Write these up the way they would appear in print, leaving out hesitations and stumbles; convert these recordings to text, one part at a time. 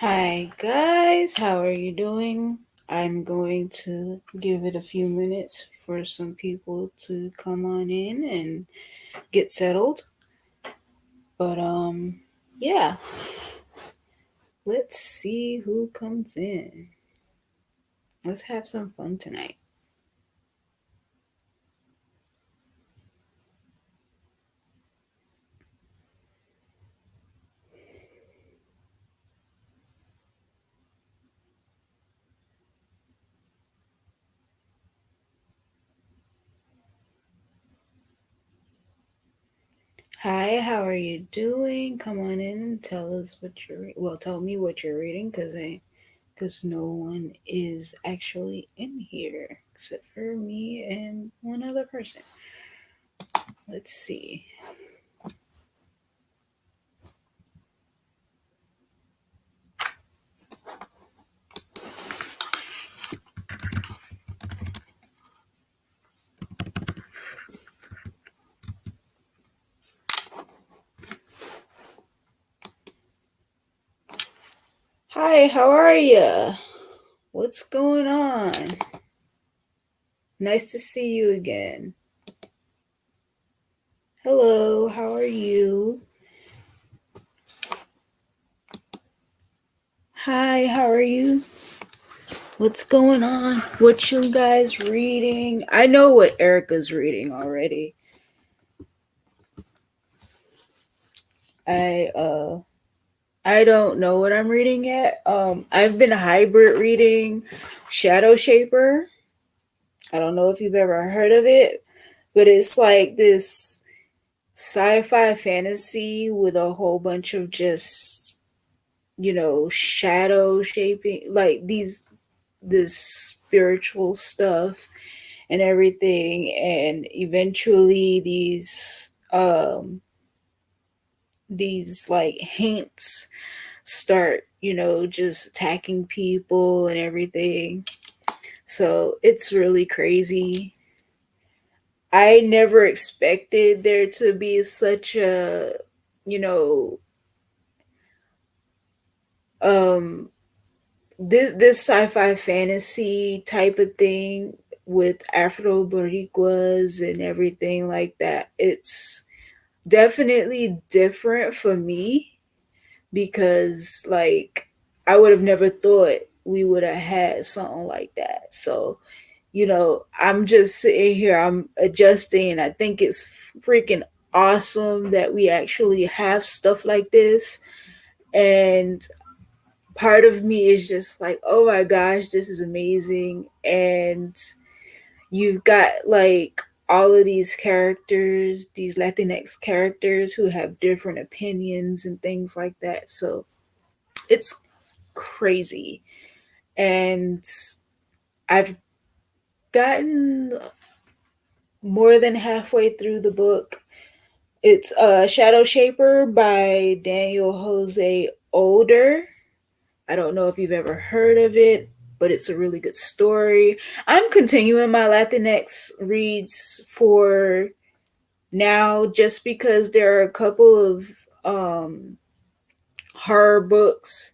Hi guys, how are you doing? I'm going to give it a few minutes for some people to come on in and get settled. But yeah, let's see who comes in. Let's have some fun tonight. Hi, how are you doing? Come on in and tell us what tell me what you're reading cuz no one is actually in here except for me and one other person. Let's see. Hi, how are you? What's going on? Nice to see you again. Hello, how are you? Hi, how are you? What's going on? What you guys reading? I know what Erica's reading already. I uh I don't know what I'm reading yet. I've been hybrid reading Shadow Shaper. I don't know if you've ever heard of it, but it's like this sci-fi fantasy with a whole bunch of just shadow shaping, like this spiritual stuff and everything, and eventually these like hints start, just attacking people and everything. So it's really crazy. I never expected there to be such a, you know, um this sci-fi fantasy type of thing with Afro Boricuas and everything like that. It's definitely different for me because like I would have never thought we would have had something like that. So, I'm just sitting here, I'm adjusting, and I think it's freaking awesome that we actually have stuff like this. And part of me is just like, oh my gosh, this is amazing. And you've got like all of these characters, these Latinx characters who have different opinions and things like that. So it's crazy. And I've gotten more than halfway through the book. It's Shadow Shaper by Daniel Jose Older. I don't know if you've ever heard of it, but it's a really good story. I'm continuing my Latinx reads for now just because there are a couple of horror books,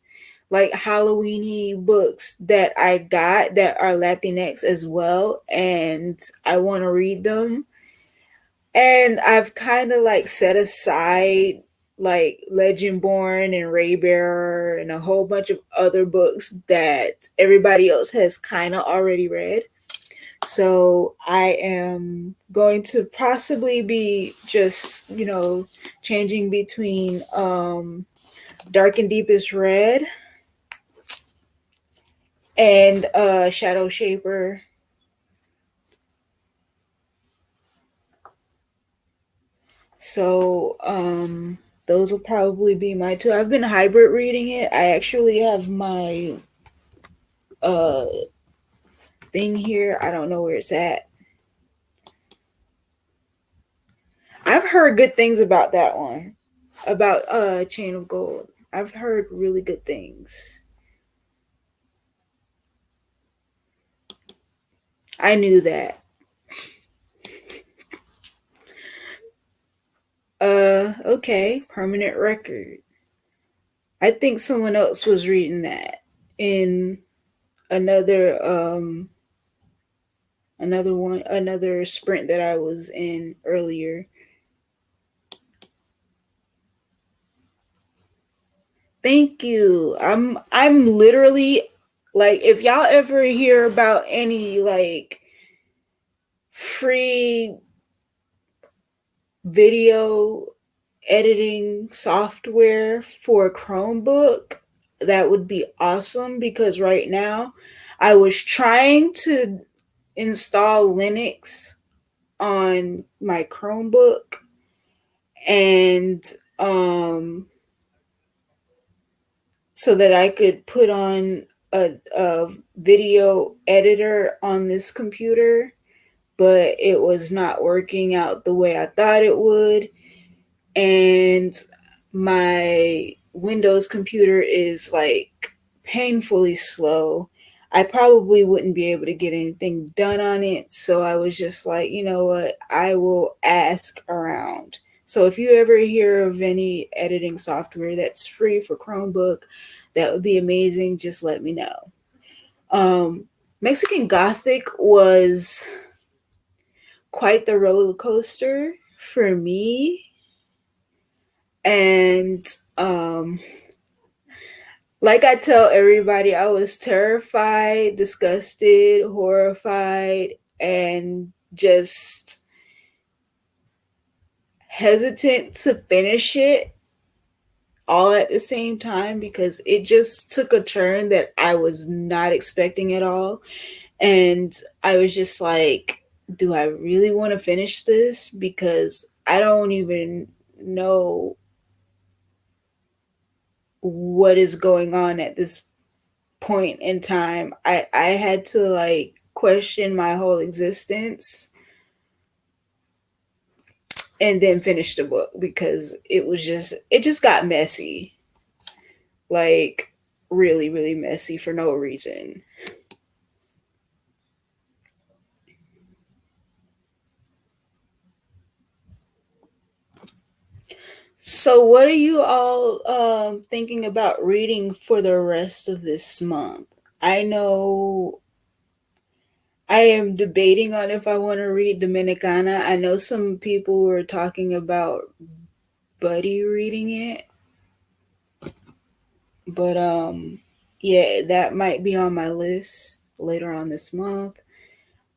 like Halloweeny books that I got that are Latinx as well, and I want to read them. And I've kind of like set aside like Legendborn and Raybearer and a whole bunch of other books that everybody else has kind of already read. So I am going to possibly be just, changing between Dark and Deepest Red and Shadow Shaper. So those will probably be my two. I've been hybrid reading it. I actually have my uh thing here. I don't know where it's at. I've heard good things about that one. About Chain of Gold. I've heard really good things. I knew that. Okay. Permanent record. I think someone else was reading that in another another sprint that I was in earlier. Thank you. I'm literally like, if y'all ever hear about any like free video editing software for a Chromebook, that would be awesome, because right now I was trying to install Linux on my Chromebook, and um so that I could put on a video editor on this computer, but it was not working out the way I thought it would. And my Windows computer is like painfully slow. I probably wouldn't be able to get anything done on it. So I was just like, you know what? I will ask around. So if you ever hear of any editing software that's free for Chromebook, that would be amazing. Just let me know. Mexican Gothic was quite the roller coaster for me. And like I tell everybody, I was terrified, disgusted, horrified, and just hesitant to finish it all at the same time, because it just took a turn that I was not expecting at all. And I was just like, do I really want to finish this? Because I don't even know what is going on at this point in time. I had to like question my whole existence and then finish the book, because it just got messy. Like really, really messy for no reason. So what are you all thinking about reading for the rest of this month? I know I am debating on if I want to read Dominicana. I know some people were talking about Buddy reading it, but yeah, that might be on my list later on this month.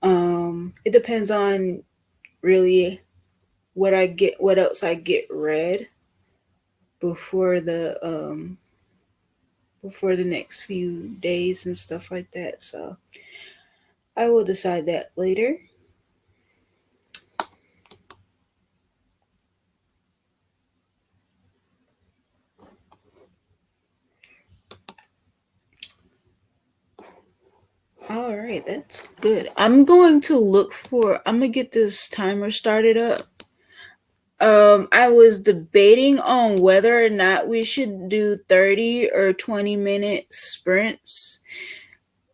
It depends on really what else I get read before the next few days and stuff like that. So I will decide that later. All right, that's good. I'm gonna get this timer started up. I was debating on whether or not we should do 30 or 20-minute sprints.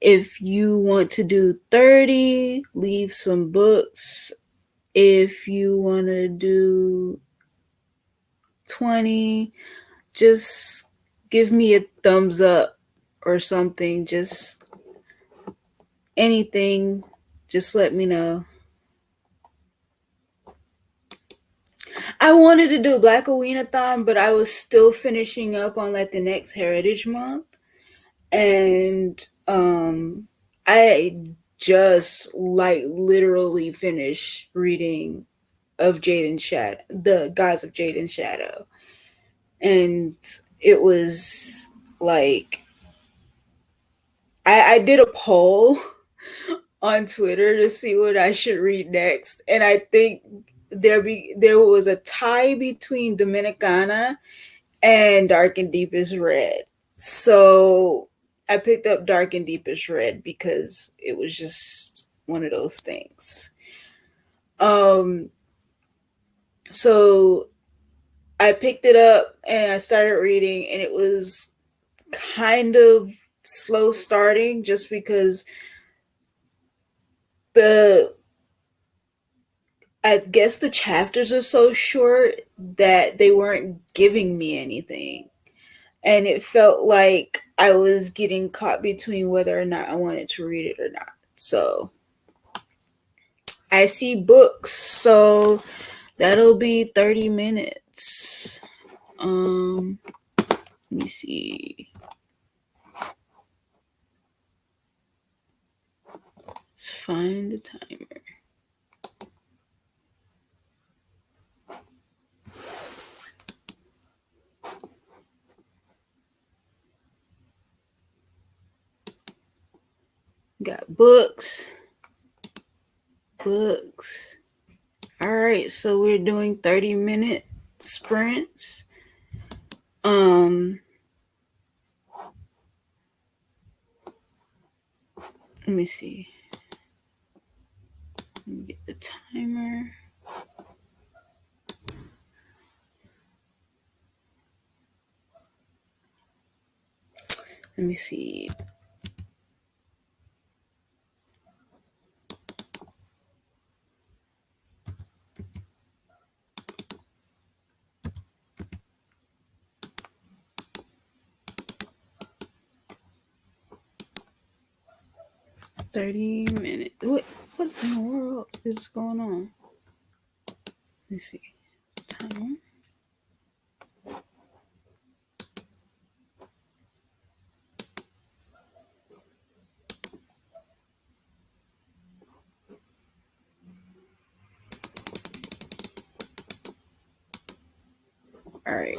If you want to do 30, leave some books. If you want to do 20, just give me a thumbs up or something. Just anything. Just let me know. I wanted to do Black Aweenathon, but I was still finishing up on like the next Heritage Month. And I just like literally finished reading of Jade and Shadow, the Gods of Jade and Shadow. And it was like I did a poll on Twitter to see what I should read next. And I think there was a tie between Dominicana and Dark and Deepest Red. So I picked up Dark and Deepest Red because it was just one of those things. Um, so I picked it up and I started reading, and it was kind of slow starting just because the I guess the chapters are so short that they weren't giving me anything. and it felt like I was getting caught between whether or not I wanted to read it or not. So I see books, so that'll be 30 minutes. Let me see. Let's find the timer. Got books. Books. All right, so we're doing 30-minute sprints. Let me see. Let me get the timer. Let me see. $30 What in the world is going on? Let me see. Timer. All right.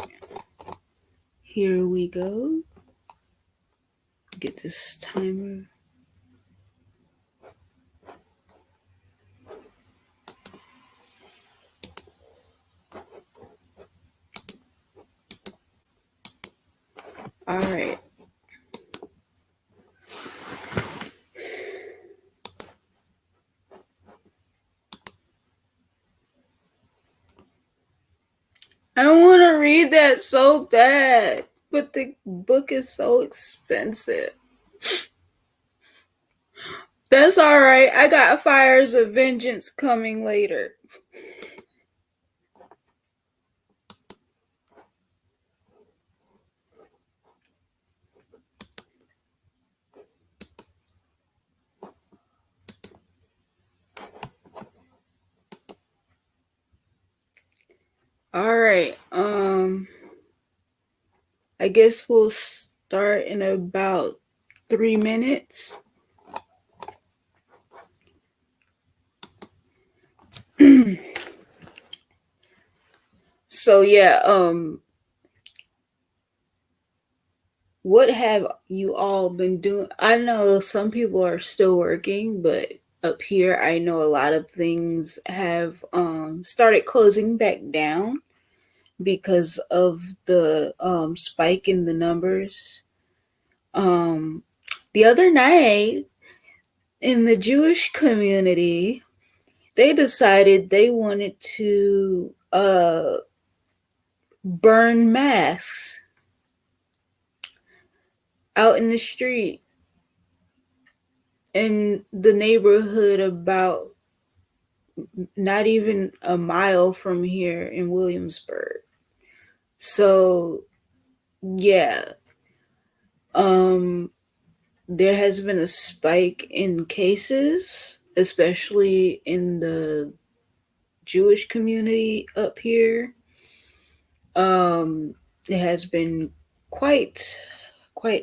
Here we go. Get this timer. All right. I want to read that so bad, but the book is so expensive. That's all right. I got Fires of Vengeance coming later. All right. I guess we'll start in about 3 minutes. So yeah, what have you all been doing? I know some people are still working, but up here I know a lot of things have started closing back down because of the spike in the numbers. Um, the other night in the Jewish community, they decided they wanted to burn masks out in the street in the neighborhood about not even a mile from here in Williamsburg. So, yeah, um, there has been a spike in cases, especially in the Jewish community up here. It has been quite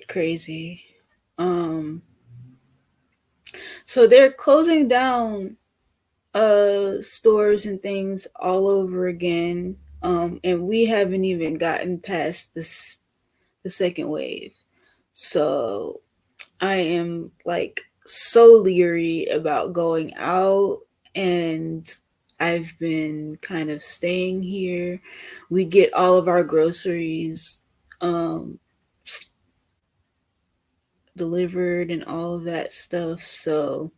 crazy. Um, so they're closing down stores and things all over again. And we haven't even gotten past the second wave. So I am like so leery about going out, and I've been kind of staying here. We get all of our groceries um delivered and all of that stuff. So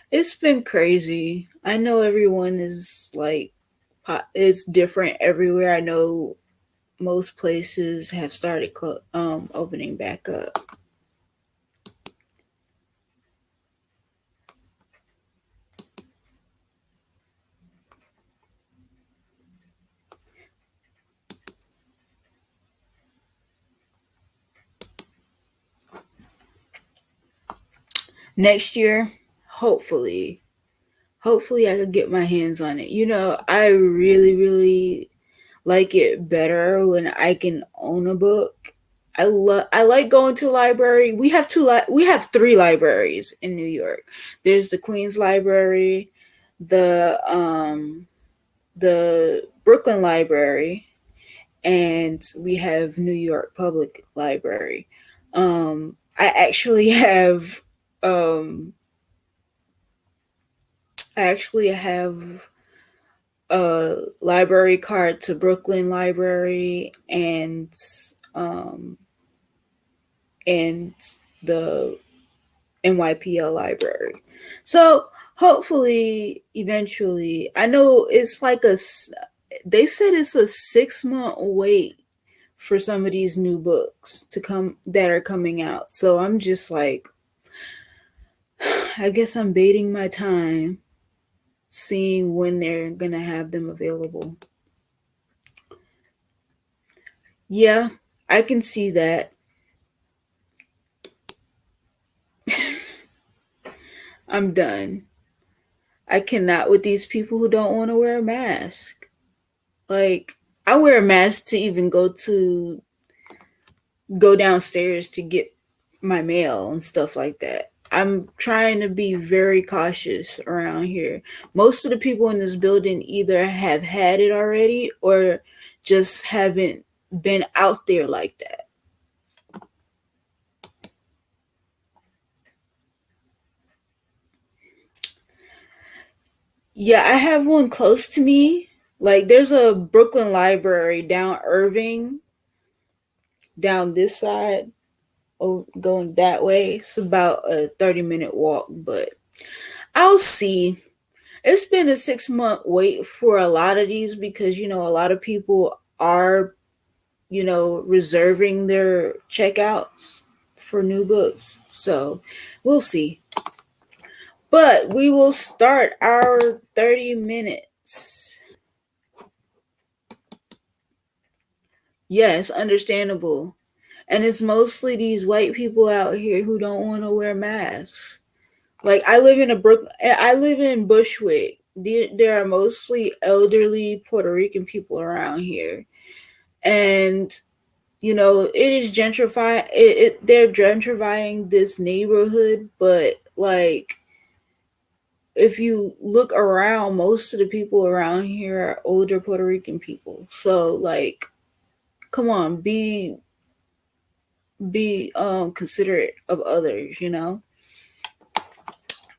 it's been crazy. I know everyone is like it's different everywhere. I know most places have started opening back up. Next year, hopefully, hopefully I could get my hands on it. I really, really like it better when I can own a book. I like going to the library. We have three libraries in New York. There's the Queens Library, the Brooklyn Library, and we have New York Public Library. I actually have um I actually have a library card to Brooklyn Library um and the NYPL library. So hopefully eventually I know they said it's a 6 month wait for some of these new books to come that are coming out. So I'm just like, I guess I'm baiting my time, seeing when they're gonna have them available. Yeah, I can see that. I'm done. I cannot with these people who don't want to wear a mask. Like, I wear a mask to even go downstairs to get my mail and stuff like that. I'm trying to be very cautious around here. Most of the people in this building either have had it already or just haven't been out there like that. Yeah, I have one close to me. Like, there's a Brooklyn Library down Irving, down this side, going that way. It's about a 30-minute walk, but I'll see. It's been a 6 month wait for a lot of these because a lot of people are reserving their checkouts for new books. So we'll see. But we will start our 30 minutes. Yes, understandable. And it's mostly these white people out here who don't want to wear masks. Like, I live in Bushwick. There are mostly elderly Puerto Rican people around here, and it is gentrifying. They're gentrifying this neighborhood, but like, if you look around, most of the people around here are older Puerto Rican people. So like, come on, be considerate of others.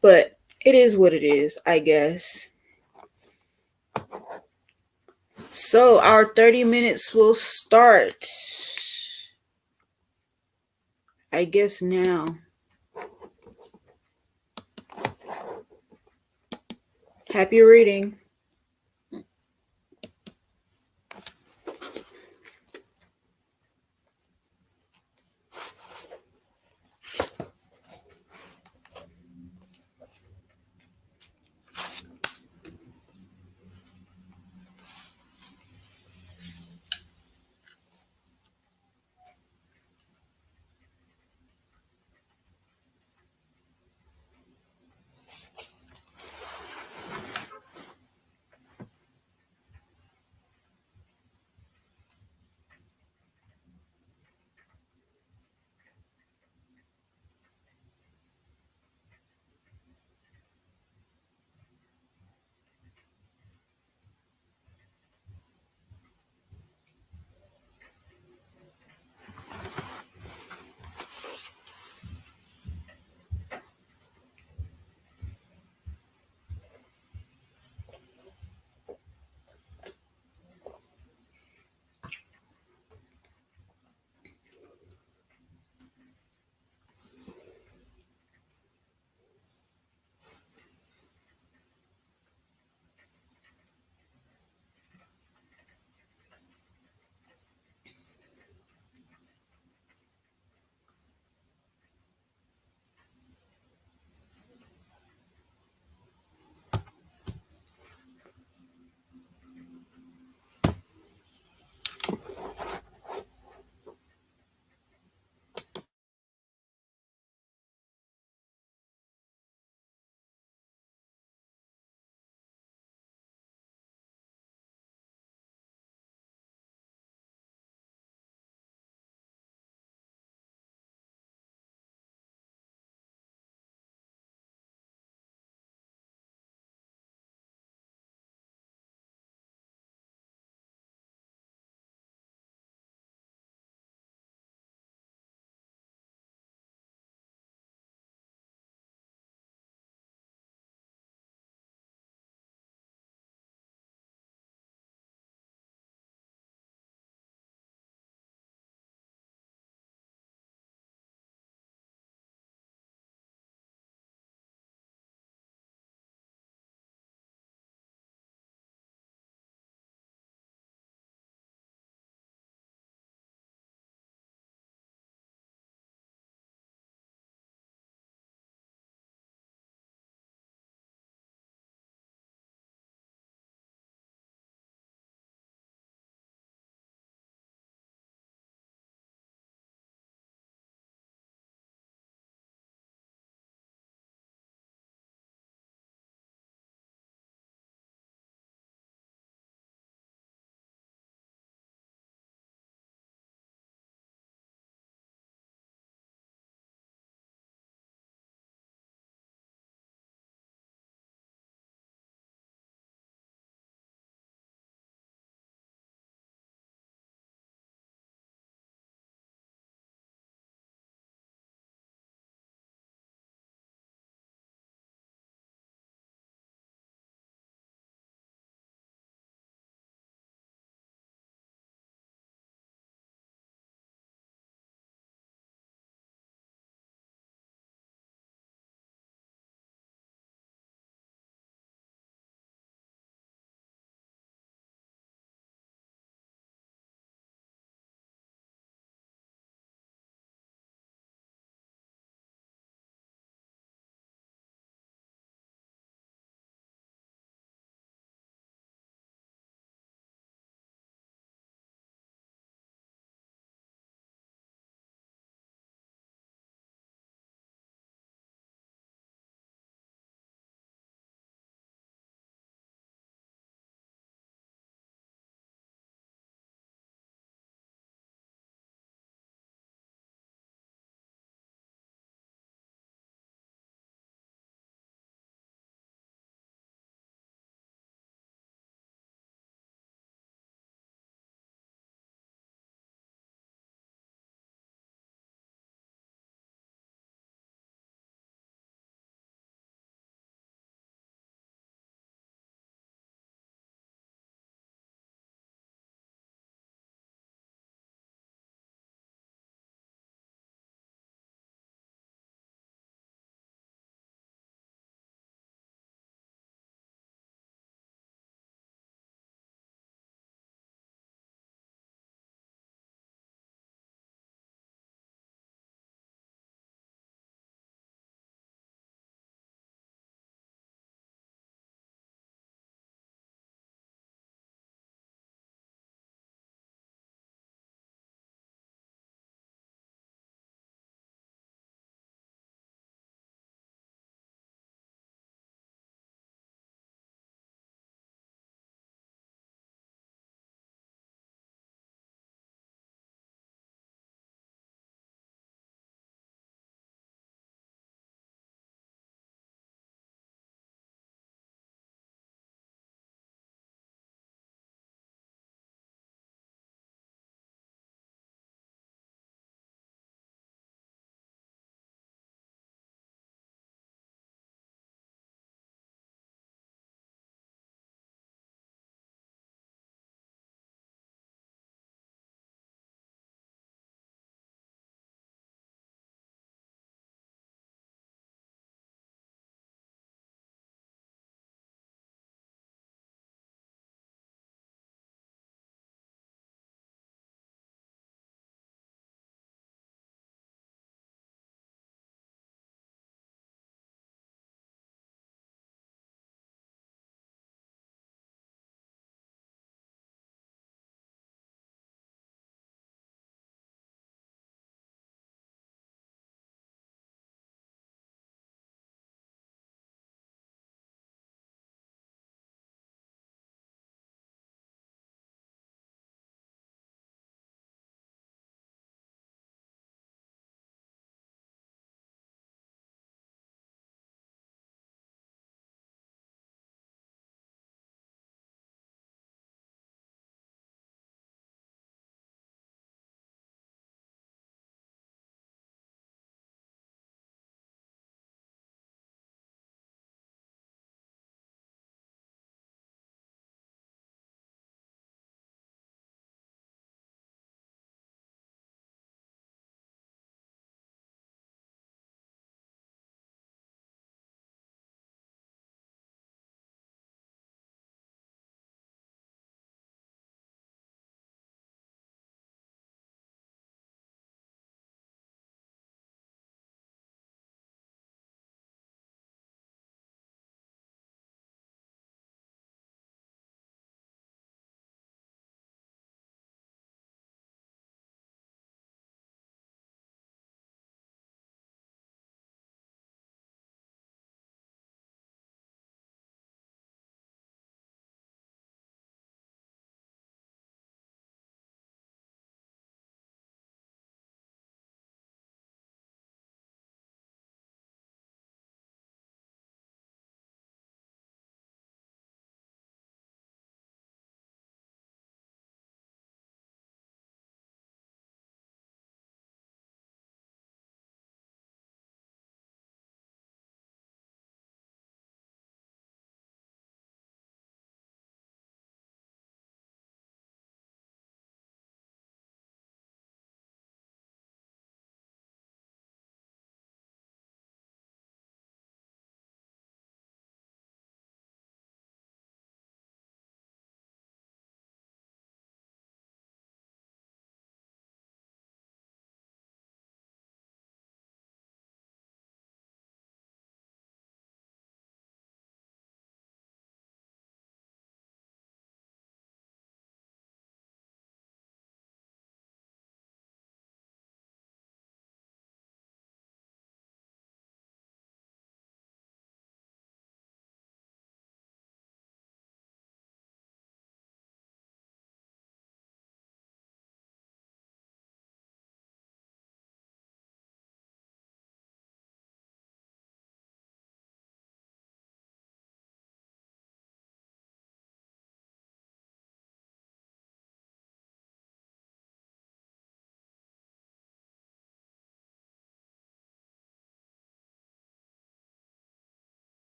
But it is what it is, I guess. So our 30 minutes will start, I guess, now. Happy reading.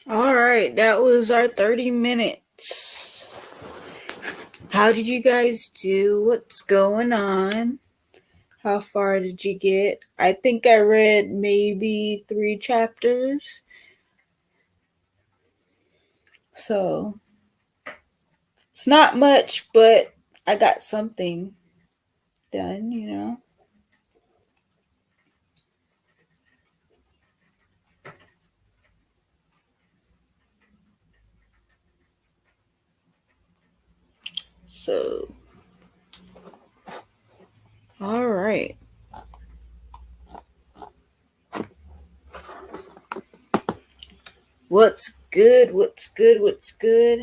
All right, that was our 30 minutes. How did you guys do? What's going on? How far did you get? I think I read maybe 3 chapters. So it's not much, but I got something done. So, all right. What's good? What's good? What's good?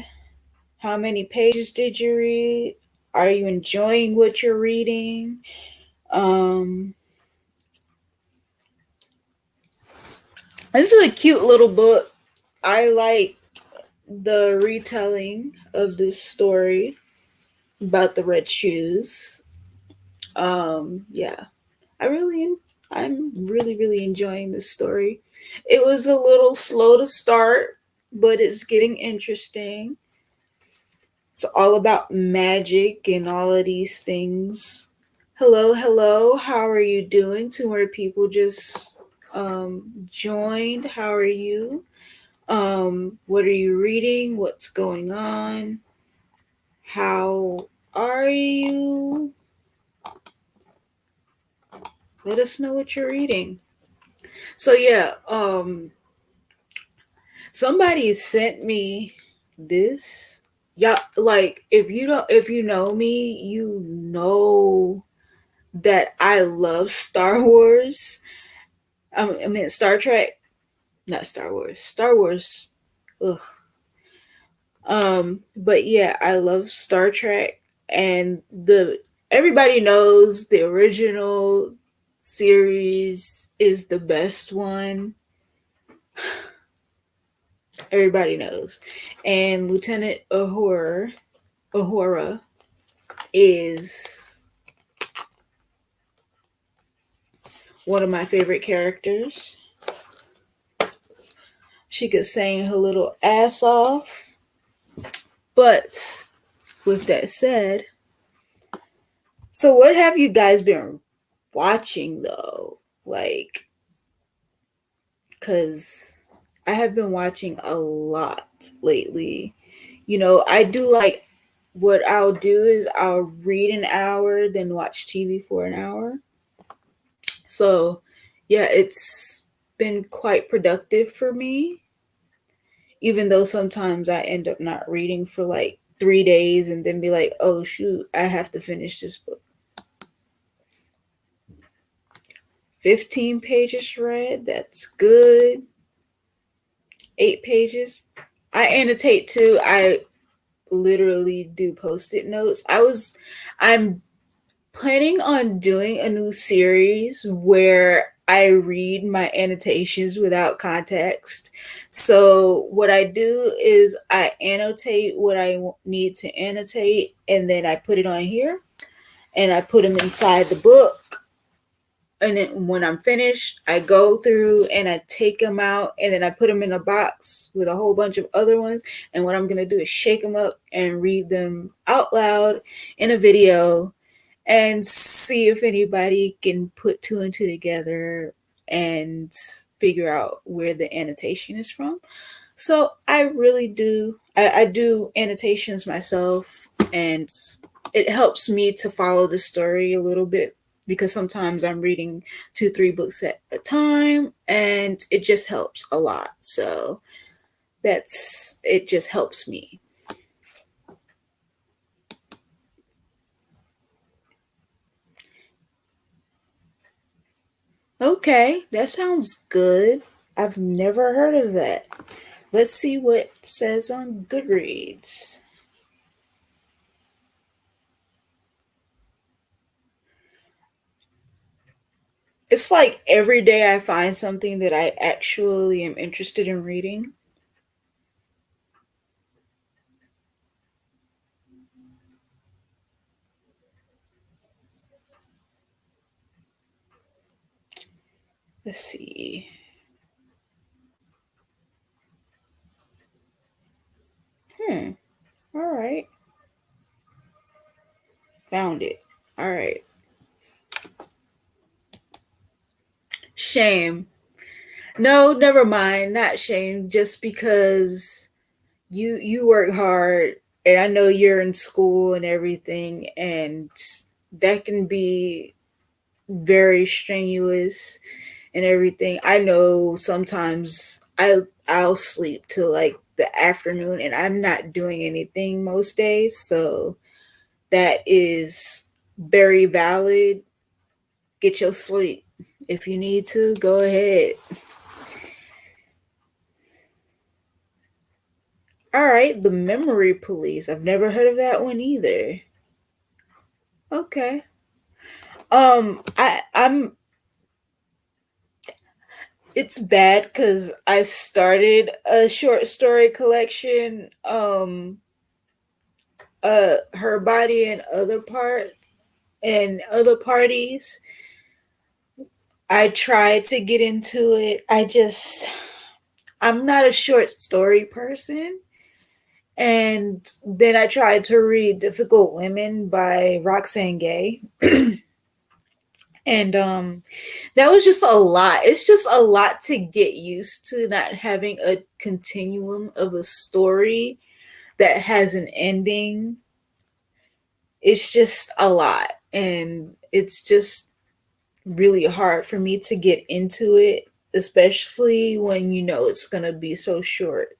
How many pages did you read? Are you enjoying what you're reading? Um, this is a cute little book. I like the retelling of this story about the red shoes. Yeah, I really, I'm really, really enjoying this story. It was a little slow to start, but it's getting interesting. It's all about magic and all of these things. Hello, hello. How are you doing? Two more people just joined. How are you? What are you reading? What's going on? How are you? Let us know what you're reading. So yeah, somebody sent me this. Yeah, like if you know me, you know that I love Star Wars. I mean Star Trek, not Star Wars. Star Wars. Ugh. But yeah, I love Star Trek, and the everybody knows the original series is the best one. Everybody knows. And Lieutenant Uhura is one of my favorite characters. She could sing her little ass off. But with that said, so what have you guys been watching though? Like, cause I have been watching a lot lately. I do like what I'll do is I'll read an hour, then watch TV for an hour. So, yeah, it's been quite productive for me, even though sometimes I end up not reading for like 3 days and then be like, oh, shoot, I have to finish this book. 15 pages read, that's good. 8 pages. I annotate too. I literally do post-it notes. I'm planning on doing a new series where I read my annotations without context. So what I do is I annotate what I need to annotate, and then I put it on here, and I put them inside the book. And then when I'm finished, I go through and I take them out, and then I put them in a box with a whole bunch of other ones. And what I'm going to do is shake them up and read them out loud in a video and see if anybody can put two and two together and figure out where the annotation is from. So I really do. I do annotations myself, and it helps me to follow the story a little bit because sometimes I'm reading 2, 3 books at a time, and it just helps a lot. So that's it. Just helps me. Okay, that sounds good. I've never heard of that. Let's see what it says on Goodreads. It's like every day I find something that I actually am interested in reading. Let's see. right. Found it. All right. Shame. No, never mind. Not shame. Just because you work hard, and I know you're in school and everything, and that can be very strenuous and everything. I know sometimes I'll sleep till like the afternoon, and I'm not doing anything most days, so that is very valid. Get your sleep. If you need to, go ahead. All right, the memory police. I've never heard of that one either. Okay. I'm it's bad because I started a short story collection, Her Body and Other Parties. I tried to get into it. I'm not a short story person. And then I tried to read Difficult Women by Roxane Gay. And that was just a lot. It's just a lot to get used to, not having a continuum of a story that has an ending. It's just a lot. And it's just really hard for me to get into it, especially when you know it's going to be so short.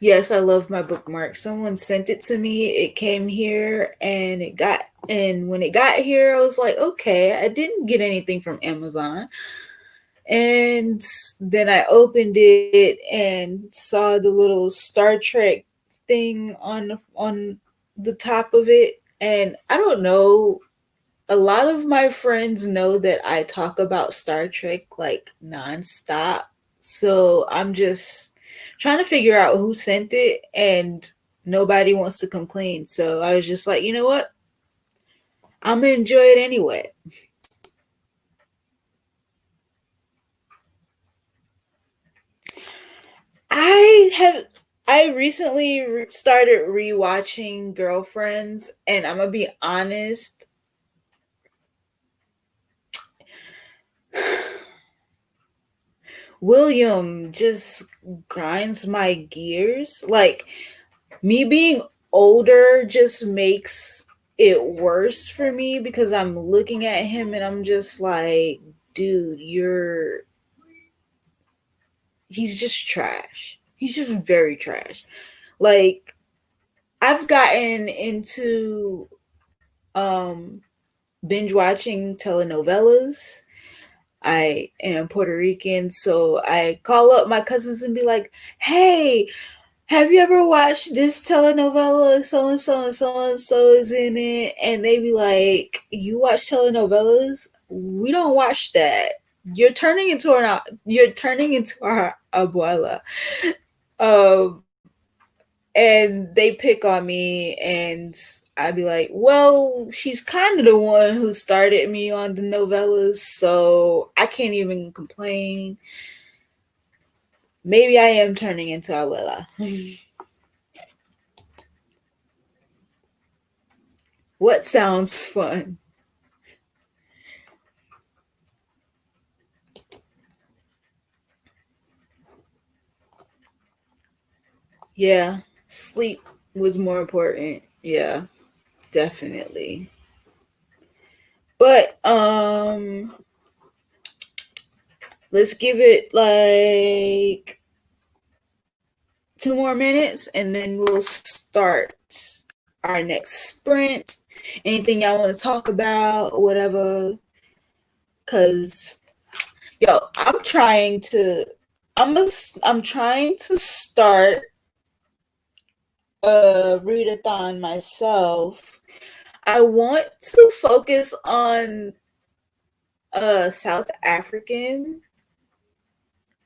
Yes, I love my bookmark. Someone sent it to me. It came here and when it got here, I was like, okay, I didn't get anything from Amazon. And then I opened it and saw the little Star Trek thing on the top of it. And I don't know, a lot of my friends know that I talk about Star Trek like nonstop. So I'm just trying to figure out who sent it, and nobody wants to complain. So I was just like, you know what? I'm gonna enjoy it anyway. I have I recently started rewatching Girlfriends, and I'm gonna be honest. William just grinds my gears. Like, me being older just makes it worse for me because I'm looking at him and I'm just like, dude, he's just trash. He's just very trash. Like, I've gotten into um binge watching telenovelas. I am Puerto Rican, so I call up my cousins and be like, "Hey, have you ever watched this telenovela? So and so and so and so is in it." And they be like, "You watch telenovelas? We don't watch that. You're turning into our abuela." Um, and they pick on me, and I'd be like, well, she's kind of the one who started me on the novellas, so I can't even complain. Maybe I am turning into abuela. What sounds fun? Yeah, sleep was more important. Yeah, definitely. But let's give it like 2 more minutes and then we'll start our next sprint. Anything y'all want to talk about, whatever. Cause yo, I'm trying to start a readathon myself. I want to focus on South African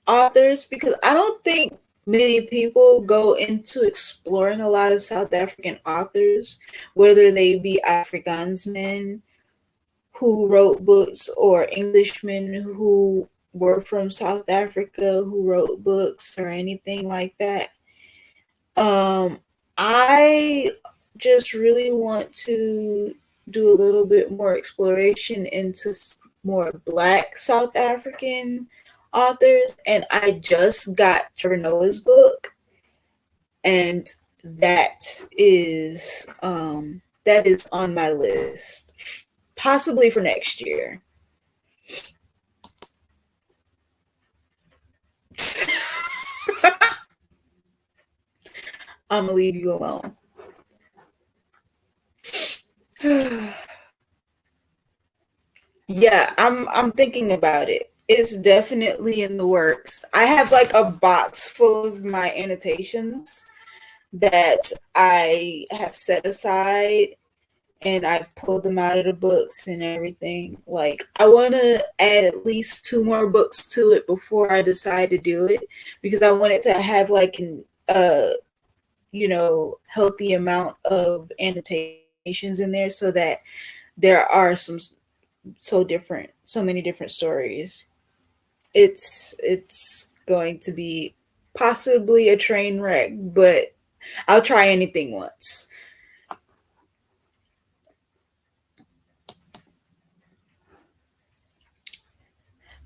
authors because I don't think many people go into exploring a lot of South African authors, whether they be Afrikaans men who wrote books or Englishmen who were from South Africa who wrote books or anything like that. Um, I just really want to do a little bit more exploration into more Black South African authors, and I just got Trevor Noah's book, and that is on my list, possibly for next year. I'm gonna leave you alone. Yeah, I'm thinking about it. It's definitely in the works. I have like a box full of my annotations that I have set aside, and I've pulled them out of the books and everything. Like I want to add at least two more books to it before I decide to do it, because I want it to have like an healthy amount of annotations in there, so that there are so many different stories. It's going to be possibly a train wreck, but I'll try anything once.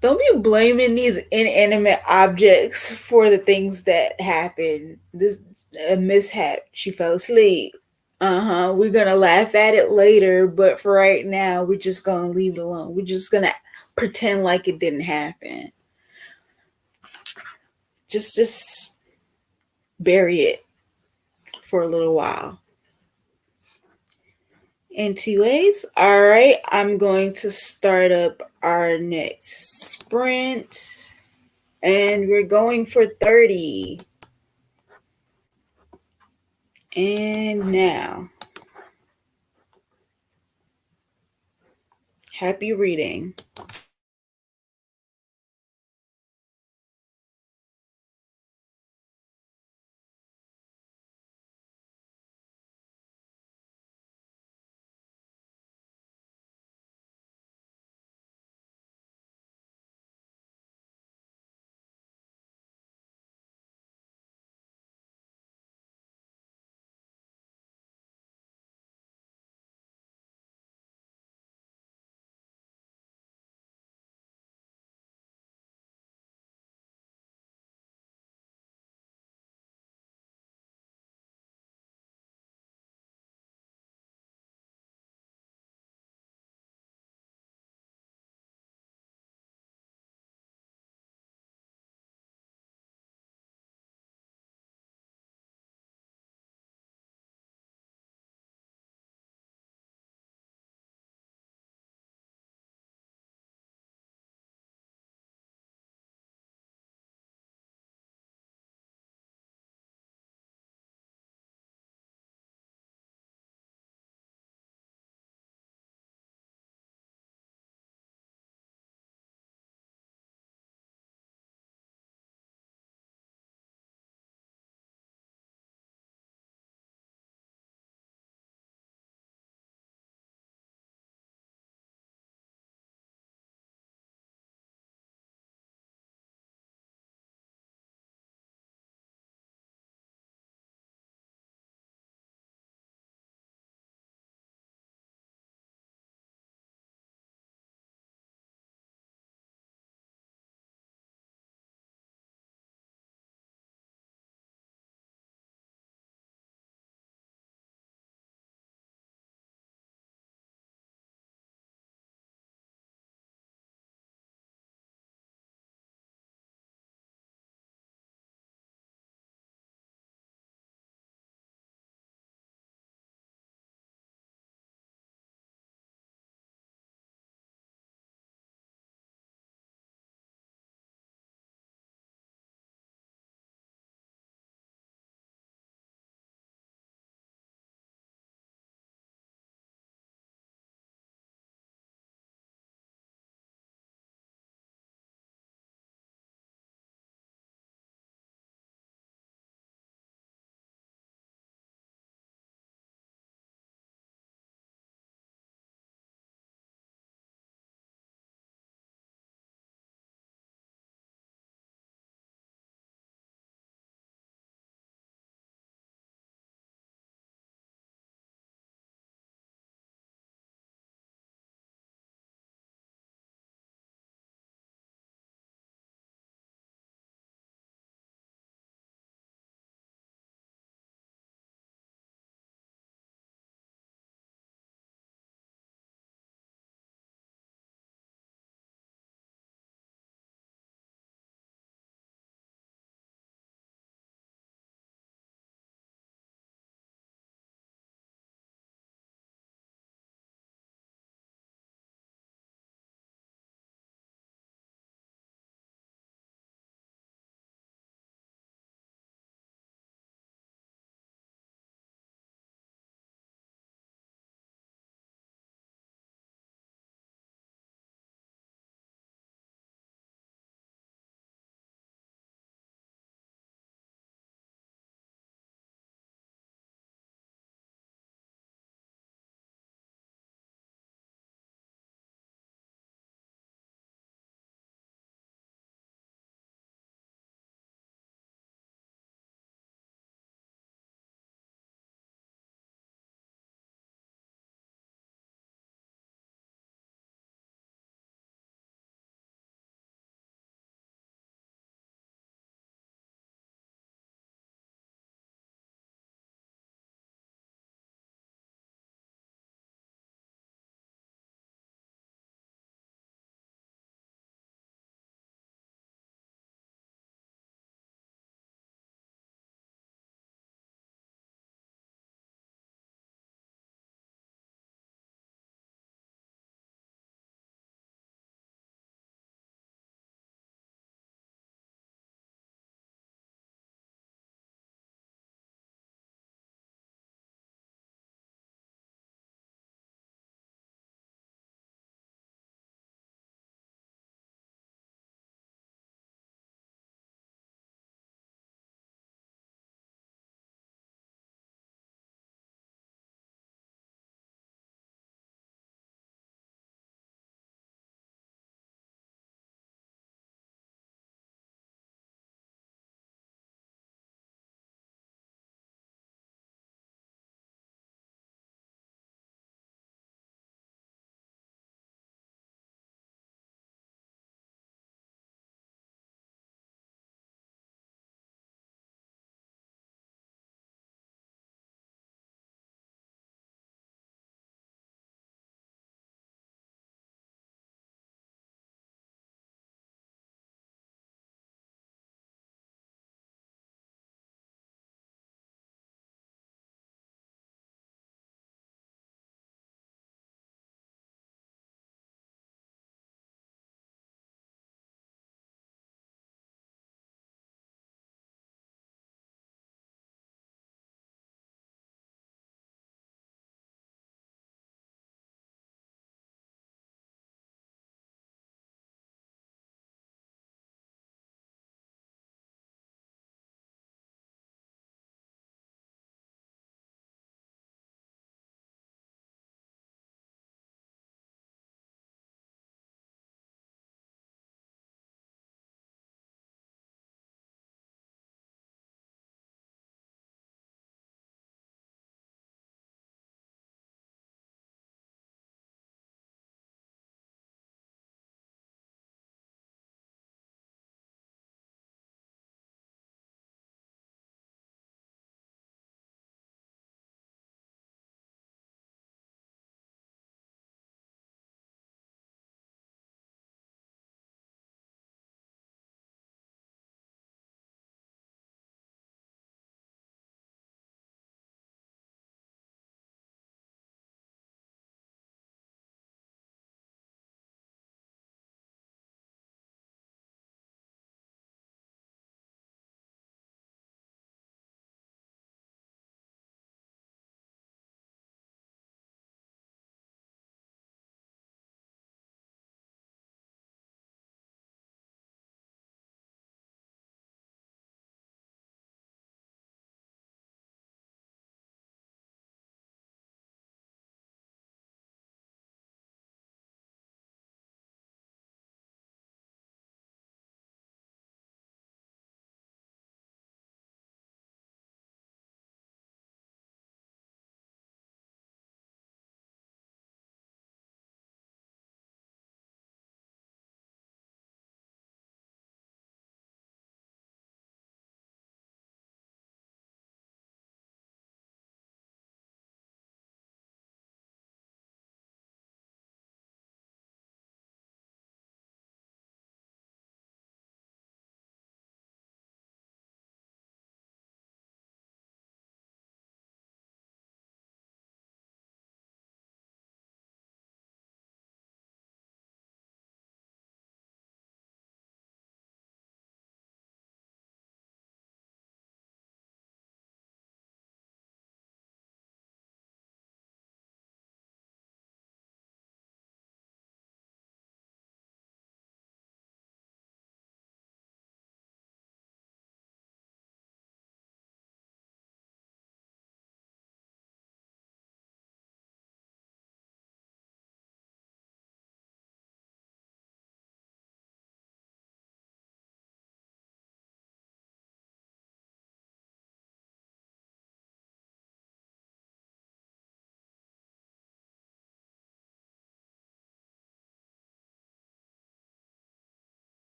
Don't be blaming these inanimate objects for the things that happen. This a mishap. She fell asleep. Uh-huh. We're gonna laugh at it later, but for right now, we're just gonna leave it alone. We're just gonna pretend like it didn't happen. Just bury it for a little while. Anyways, all right, I'm going to start up our next sprint, and we're going for 30. And now, happy reading.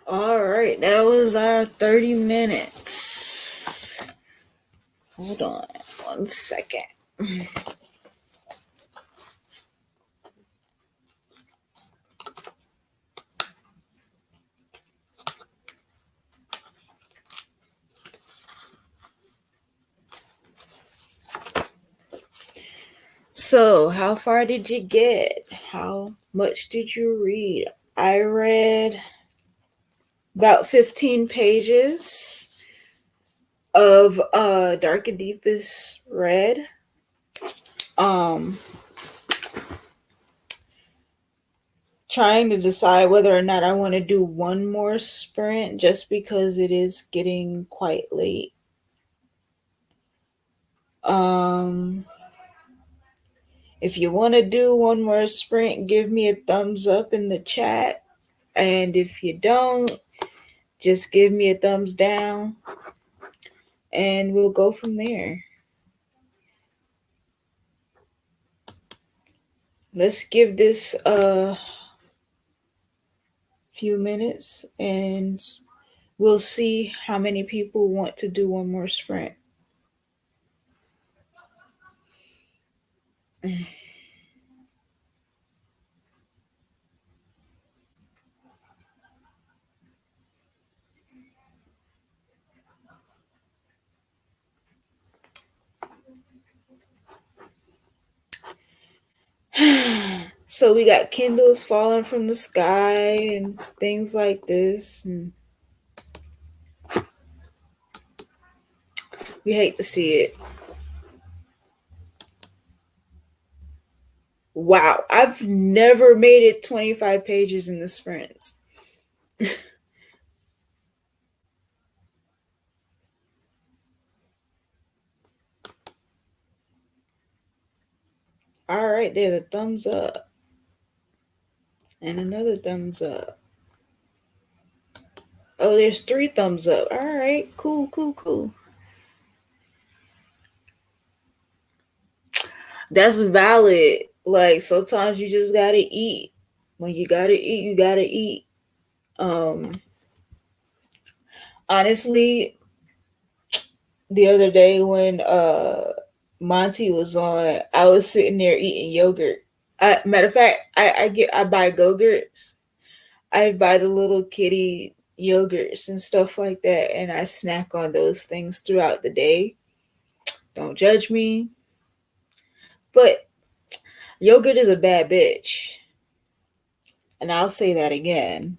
All right, that was our 30 minutes. Hold on 1 second. So, how far did you get? How much did you read? I read about 15 pages of Dark and Deepest Red. Um Trying to decide whether or not I want to do one more sprint just because it is getting quite late. Um if you want to do one more sprint, give me a thumbs up in the chat. And if you don't, just give me a thumbs down and we'll go from there. Let's give this a few minutes and we'll see how many people want to do one more sprint. So we got Kindles falling from the sky and things like this. And we hate to see it. Wow, I've never made it 25 pages in the sprints. All right, there's a thumbs up and another thumbs up. Oh, there's 3 thumbs up. All right, cool, cool, cool. That's valid. Like sometimes you just gotta eat. When you gotta eat, you gotta eat. Um, Honestly, the other day when Monty was on, I was sitting there eating yogurt. Matter of fact, I buy Go-Gurts. I buy the little kitty yogurts and stuff like that, and I snack on those things throughout the day. Don't judge me, but yogurt is a bad bitch, and I'll say that again.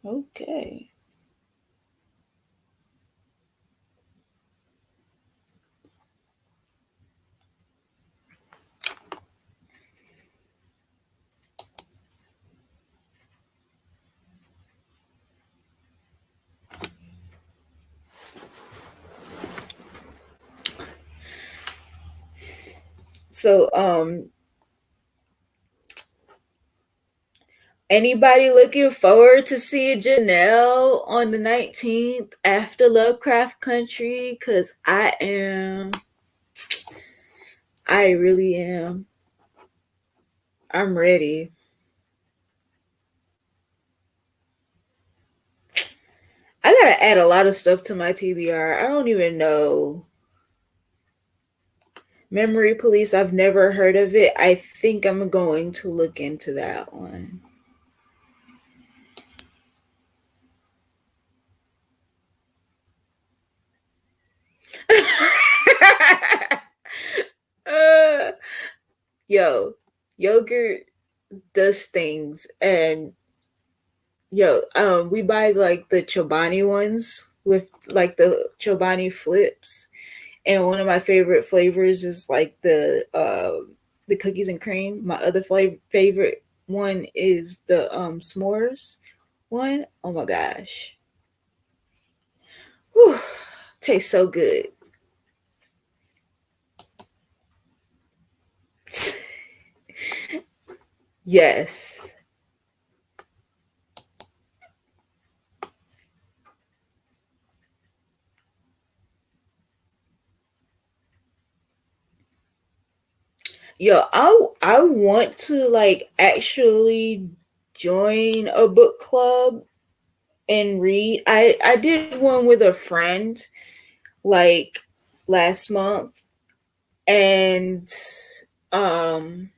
Okay. So, anybody looking forward to seeing Janelle on the 19th after Lovecraft Country? Because I am. I really am. I'm ready. I gotta add a lot of stuff to my TBR. I don't even know. Memory Police, I've never heard of it. I think I'm going to look into that one. uh, yo, yogurt does things, and we buy like the Chobani ones with like the Chobani flips, and one of my favorite flavors is like the cookies and cream. My other favorite one is the s'mores one. Oh my gosh, whew, tastes so good. Yes, Yo, I want to like actually join a book club and read. I did one with a friend like last month, and um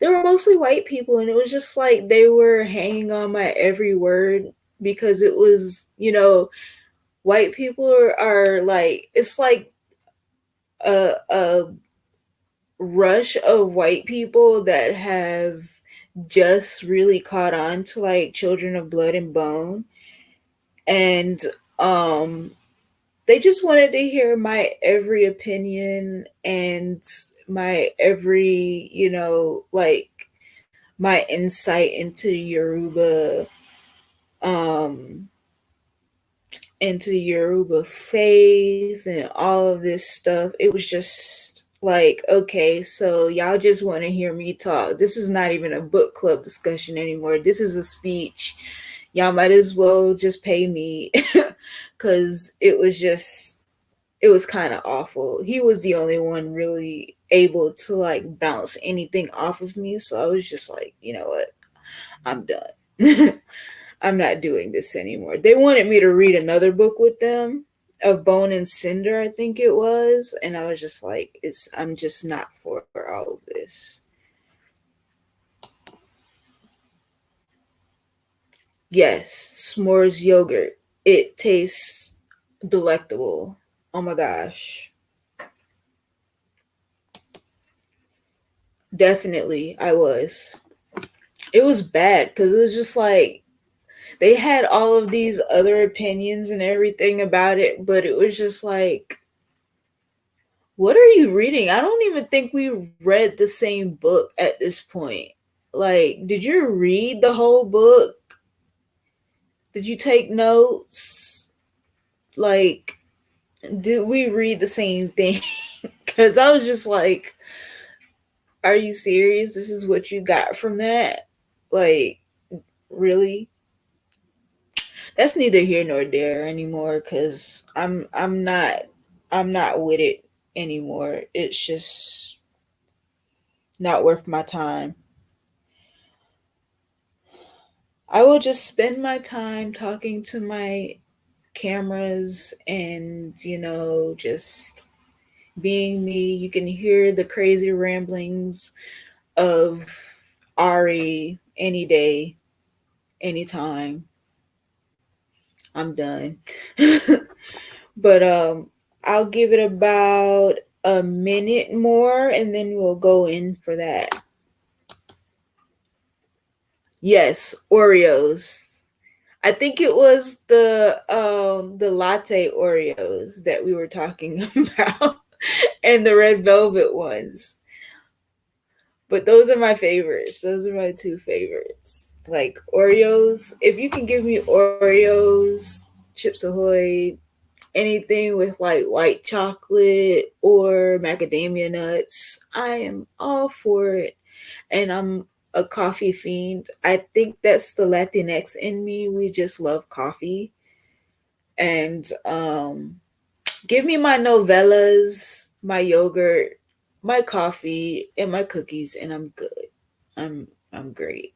they were mostly white people, and it was just like they were hanging on my every word because it was, white people are like, it's like a rush of white people that have just really caught on to like Children of Blood and Bone, and um they just wanted to hear my every opinion and my every, like my insight um into Yoruba faith and all of this stuff. It was just like, okay, so y'all just want to hear me talk. This is not even a book club discussion anymore. This is a speech. Y'all might as well just pay me because it was kind of awful. He was the only one really able to like bounce anything off of me. So I was just like, you know what? I'm done. I'm not doing this anymore. They wanted me to read another book with them of Bone and Cinder, I think it was, and I was just like, I'm just not for all of this. Yes, s'mores yogurt. It tastes delectable. Oh my gosh. Definitely, I was. It was bad because it was just like they had all of these other opinions and everything about it, but it was just like, what are you reading? I don't even think we read the same book at this point. Like, did you read the whole book? Did you take notes? Like, did we read the same thing? Because I was just like, are you serious? This is what you got from that? Like, really? That's neither here nor there anymore because I'm not with it anymore. It's just not worth my time. I will just spend my time talking to my cameras and, just being me. You can hear the crazy ramblings of Ari any day, anytime. I'm done. But I'll give it about a minute more and then we'll go in for that. Yes, Oreos. I think it was the latte Oreos that we were talking about and the red velvet ones. But those are my favorites. Those are my two favorites. Like Oreos, if you can give me Oreos, Chips Ahoy, anything with like white chocolate or macadamia nuts, I am all for it. And I'm a coffee fiend. I think that's the Latinx in me. We just love coffee. And give me my novellas, my yogurt, my coffee, and my cookies, and I'm good. I'm great.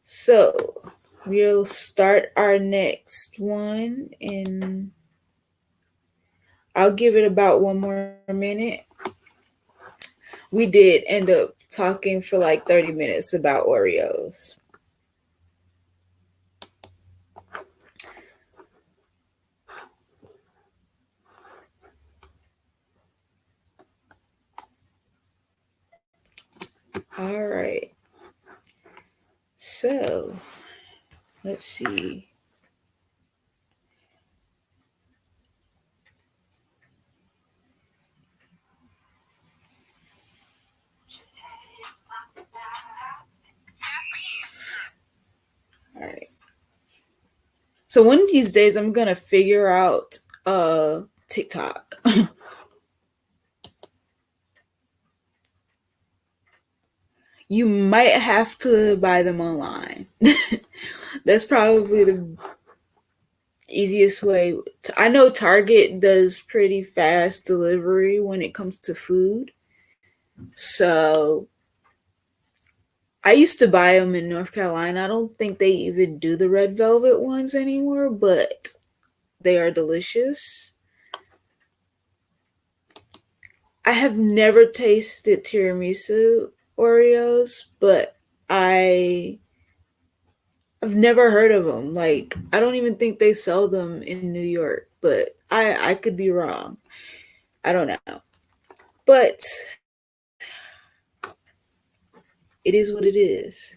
So we'll start our next one, and I'll give it about one more minute. We did end up talking for like 30 minutes about Oreos. All right. So let's see. All right. So one of these days I'm gonna figure out TikTok. You might have to buy them online. That's probably the easiest way. I know Target does pretty fast delivery when it comes to food. So I used to buy them in North Carolina. I don't think they even do the red velvet ones anymore, but they are delicious. I have never tasted tiramisu Oreos, but I I've never heard of them. Like I don't even think they sell them in New York, but I could be wrong. I don't know. But it is what it is.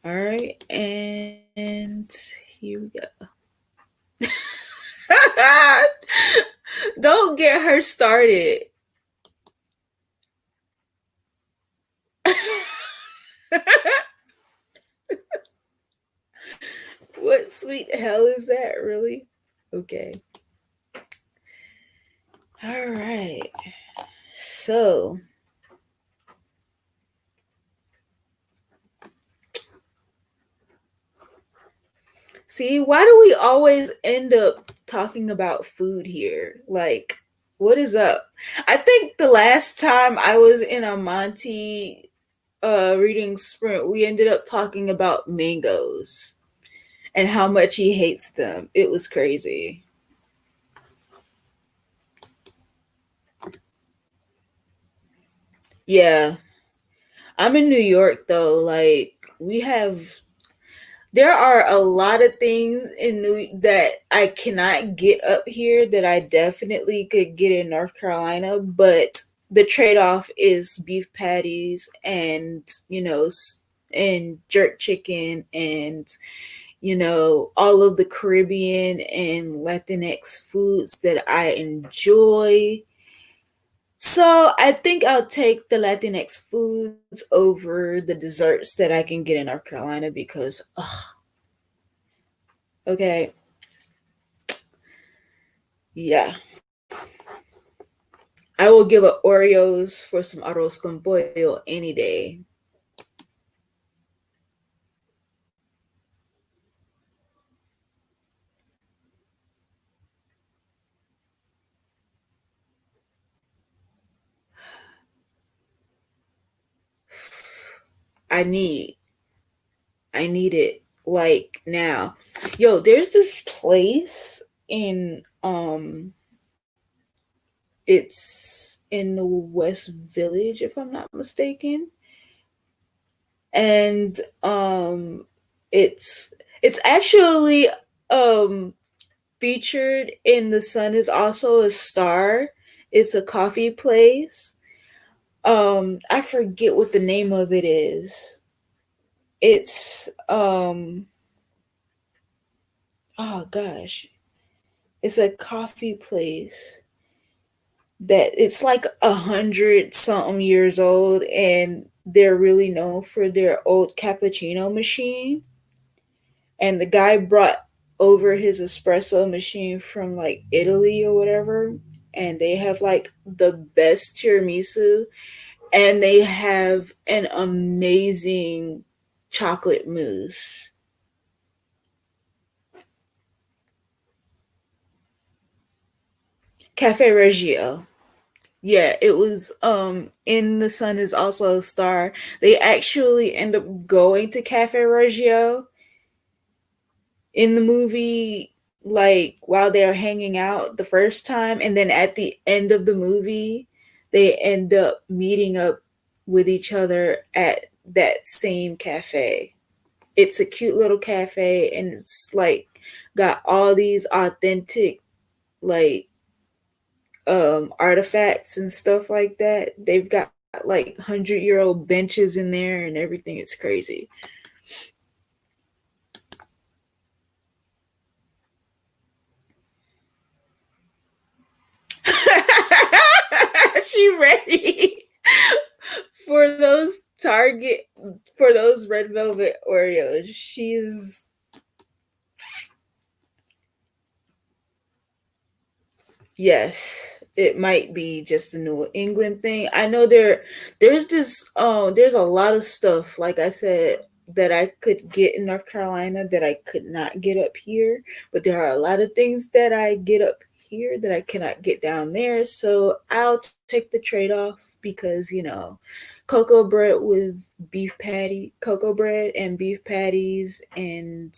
All right, and here we go. Don't get her started. What sweet hell is that, really? Okay. All right. So, see, why do we always end up talking about food here? Like, what is up? I think the last time I was in a Monty reading sprint, we ended up talking about mangoes and how much he hates them. It was crazy. Yeah. I'm in New York though. Like, we have there are a lot of things in New that I cannot get up here that I definitely could get in North Carolina, but the trade-off is beef patties and, and jerk chicken and, all of the Caribbean and Latinx foods that I enjoy. So I think I'll take the Latinx foods over the desserts that I can get in North Carolina because, ugh, okay, yeah, I will give up Oreos for some arroz con pollo any day. I need, I need it like now. Yo, there's this place in it's in the West Village if I'm not mistaken, and it's actually um featured in The Sun is Also a Star. It's a coffee place. I forget what the name of it is. It's oh gosh. It's a coffee place that it's like 100 something years old and they're really known for their old cappuccino machine. And the guy brought over his espresso machine from like Italy or whatever, and they have like the best tiramisu, and they have an amazing chocolate mousse. Cafe Reggio. Yeah, it was in The Sun is Also a Star. They actually end up going to Cafe Reggio in the movie, like while they're hanging out the first time, and then at the end of the movie they end up meeting up with each other at that same cafe. It's a cute little cafe and it's like got all these authentic like artifacts and stuff like that. They've got like 100-year-old benches in there and everything. It's crazy. She ready for those Target for those red velvet Oreos. She's yes. It might be just a New England thing. I know there's a lot of stuff, like I said, that I could get in North Carolina that I could not get up here. But there are a lot of things that I get up here that I cannot get down there. So I'll take the trade off because, cocoa bread with cocoa bread and beef patties, and,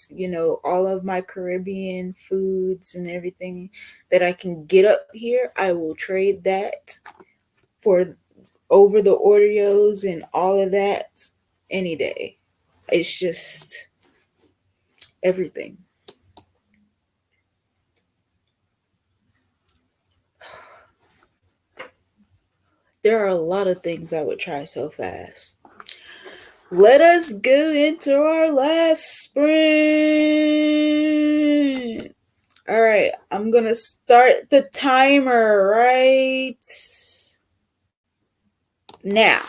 all of my Caribbean foods and everything that I can get up here, I will trade that for over the Oreos and all of that any day. It's just everything. There are a lot of things I would try so fast. Let us go into our last sprint. All right, I'm gonna start the timer right now.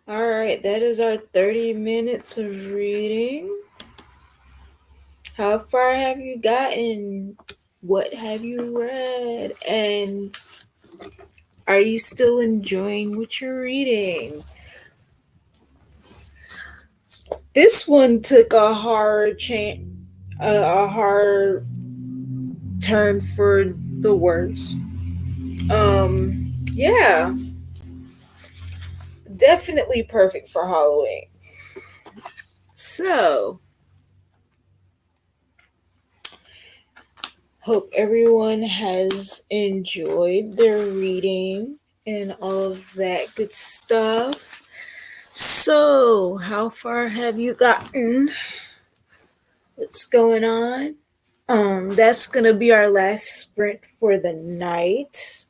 All right, that is our 30 minutes of reading. How far have you gotten? What have you read? And are you still enjoying what you're reading? This one took a hard a hard turn for the worse. Yeah, definitely perfect for Halloween. So, hope everyone has enjoyed their reading and all of that good stuff. So, how far have you gotten? What's going on? That's gonna be our last sprint for the night.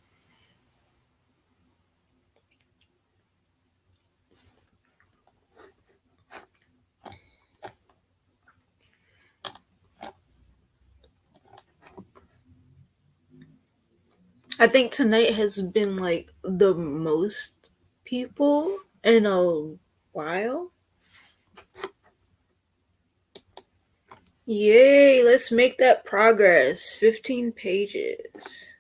I think tonight has been like the most people in a while. Yay, let's make that progress. 15 pages.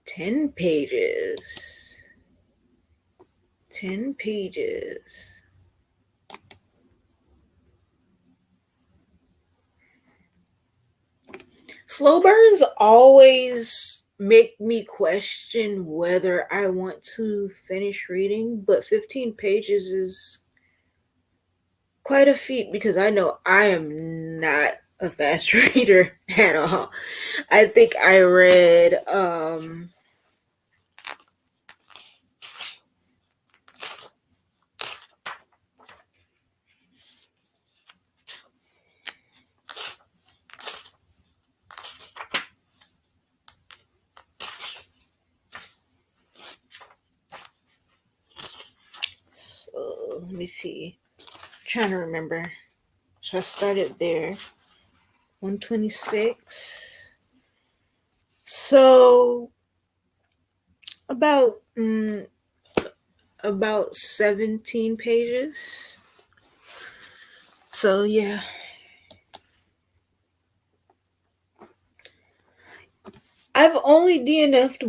10 pages. 10 pages. Slow burns always make me question whether I want to finish reading, but 15 pages is quite a feat because I know I am not a fast reader at all. I think I read so let me see. I'm trying to remember. So I started there. 126. So about about 17 pages. So yeah. I've only DNF'd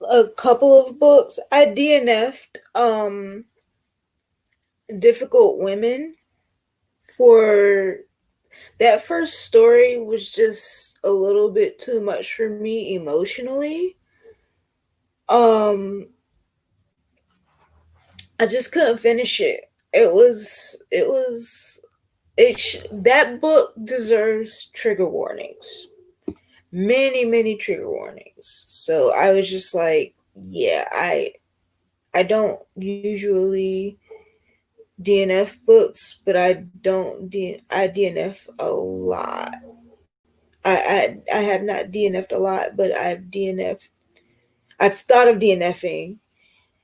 a couple of books. I DNF'd Difficult Women for that first story was just a little bit too much for me emotionally. Um I just couldn't finish it. That book deserves trigger warnings. Many trigger warnings. So I was just like, yeah, I don't usually DNF books, but I DNF a lot. I have not DNF'd a lot, but I've thought of DNFing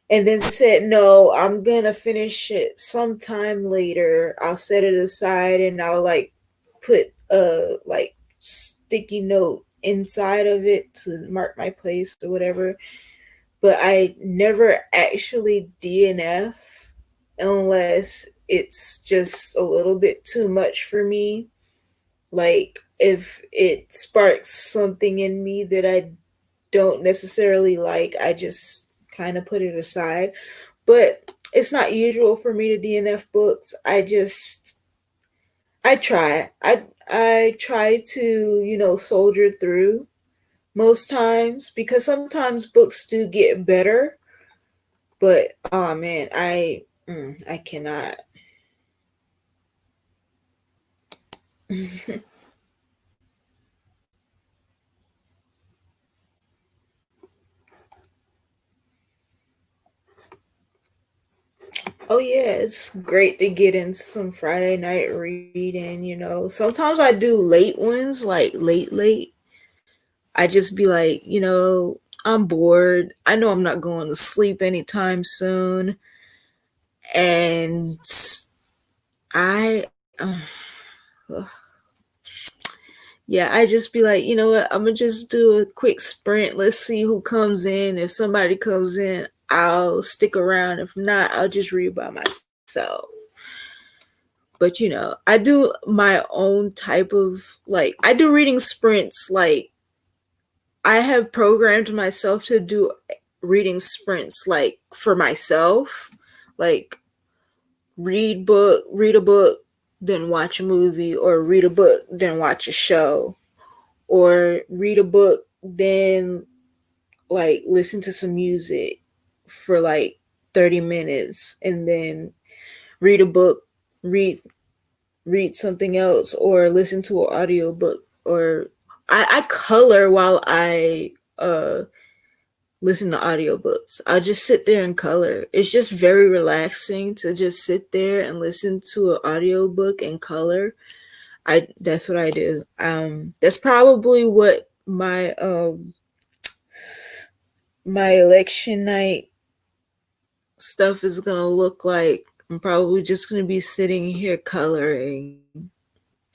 and then said, no, I'm gonna finish it sometime later. I'll set it aside and I'll like put a like sticky note inside of it to mark my place or whatever. But I never actually DNF unless it's just a little bit too much for me. Like if it sparks something in me that I don't necessarily like, I just kind of put it aside. But it's not usual for me to DNF books. I try. I try to, soldier through most times because sometimes books do get better, but oh man, I cannot. Oh yeah, it's great to get in some Friday night reading, Sometimes I do late ones, like late. I just be like, I'm bored. I know I'm not going to sleep anytime soon. And I, uh, yeah, I just be like, you know what? I'm gonna just do a quick sprint. Let's see who comes in. If somebody comes in, I'll stick around. If not, I'll just read by myself. But I do my own type of, like, I do reading sprints. Like, I have programmed myself to do reading sprints, like, for myself. Like, read a book, then watch a movie, or read a book, then watch a show, or read a book, then like listen to some music for like 30 minutes, and then read a book, read read something else, or listen to an audiobook, or I color while I listen to audiobooks. I just sit there and color. It's just very relaxing to just sit there and listen to an audiobook and color. I That's what I do. That's probably what my election night stuff is gonna look like. I'm probably just gonna be sitting here coloring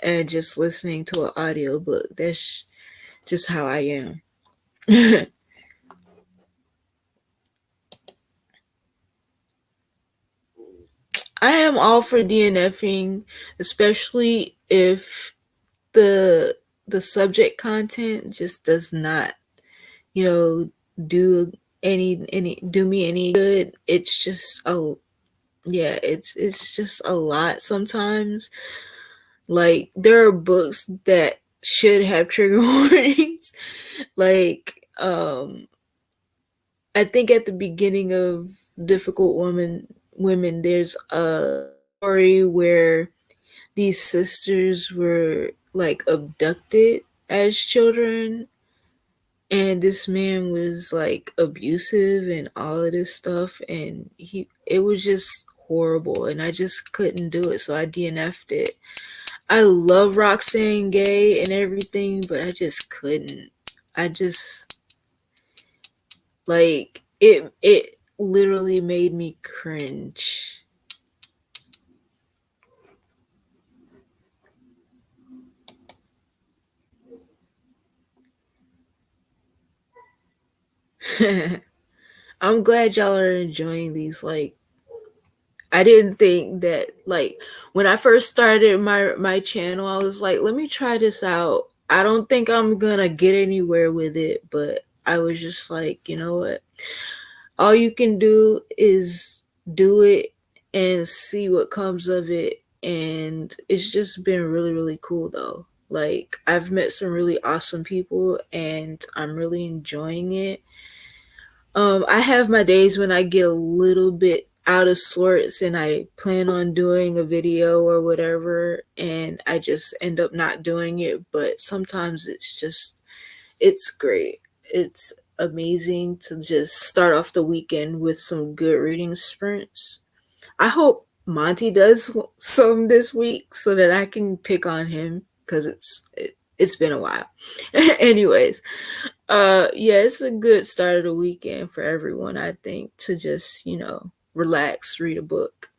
and just listening to an audiobook. That's just how I am. I am all for DNFing, especially if the the subject content just does not, you know, do any do me any good. It's just a Yeah, it's just a lot sometimes. Like, there are books that should have trigger warnings. Like, I think at the beginning of Difficult Women, there's a story where these sisters were like abducted as children, and this man was like abusive and all of this stuff, and it was just horrible, and I just couldn't do it, so I DNF'd it. I love Roxane Gay and everything, but I just couldn't. I just, like, it literally made me cringe. I'm glad y'all are enjoying these. Like, I didn't think that, like, when I first started my channel, I was like, let me try this out. I don't think I'm gonna get anywhere with it, but I was just like, you know what? All you can do is do it and see what comes of it. And it's just been really, really cool though. Like, I've met some really awesome people and I'm really enjoying it. I have my days when I get a little bit out of sorts and I plan on doing a video or whatever, and I just end up not doing it. But sometimes it's great. It's amazing to just start off the weekend with some good reading sprints. I hope Monty does some this week so that I can pick on him, because it's been a while. Anyways, yeah, it's a good start of the weekend for everyone, I think, to just, relax, read a book.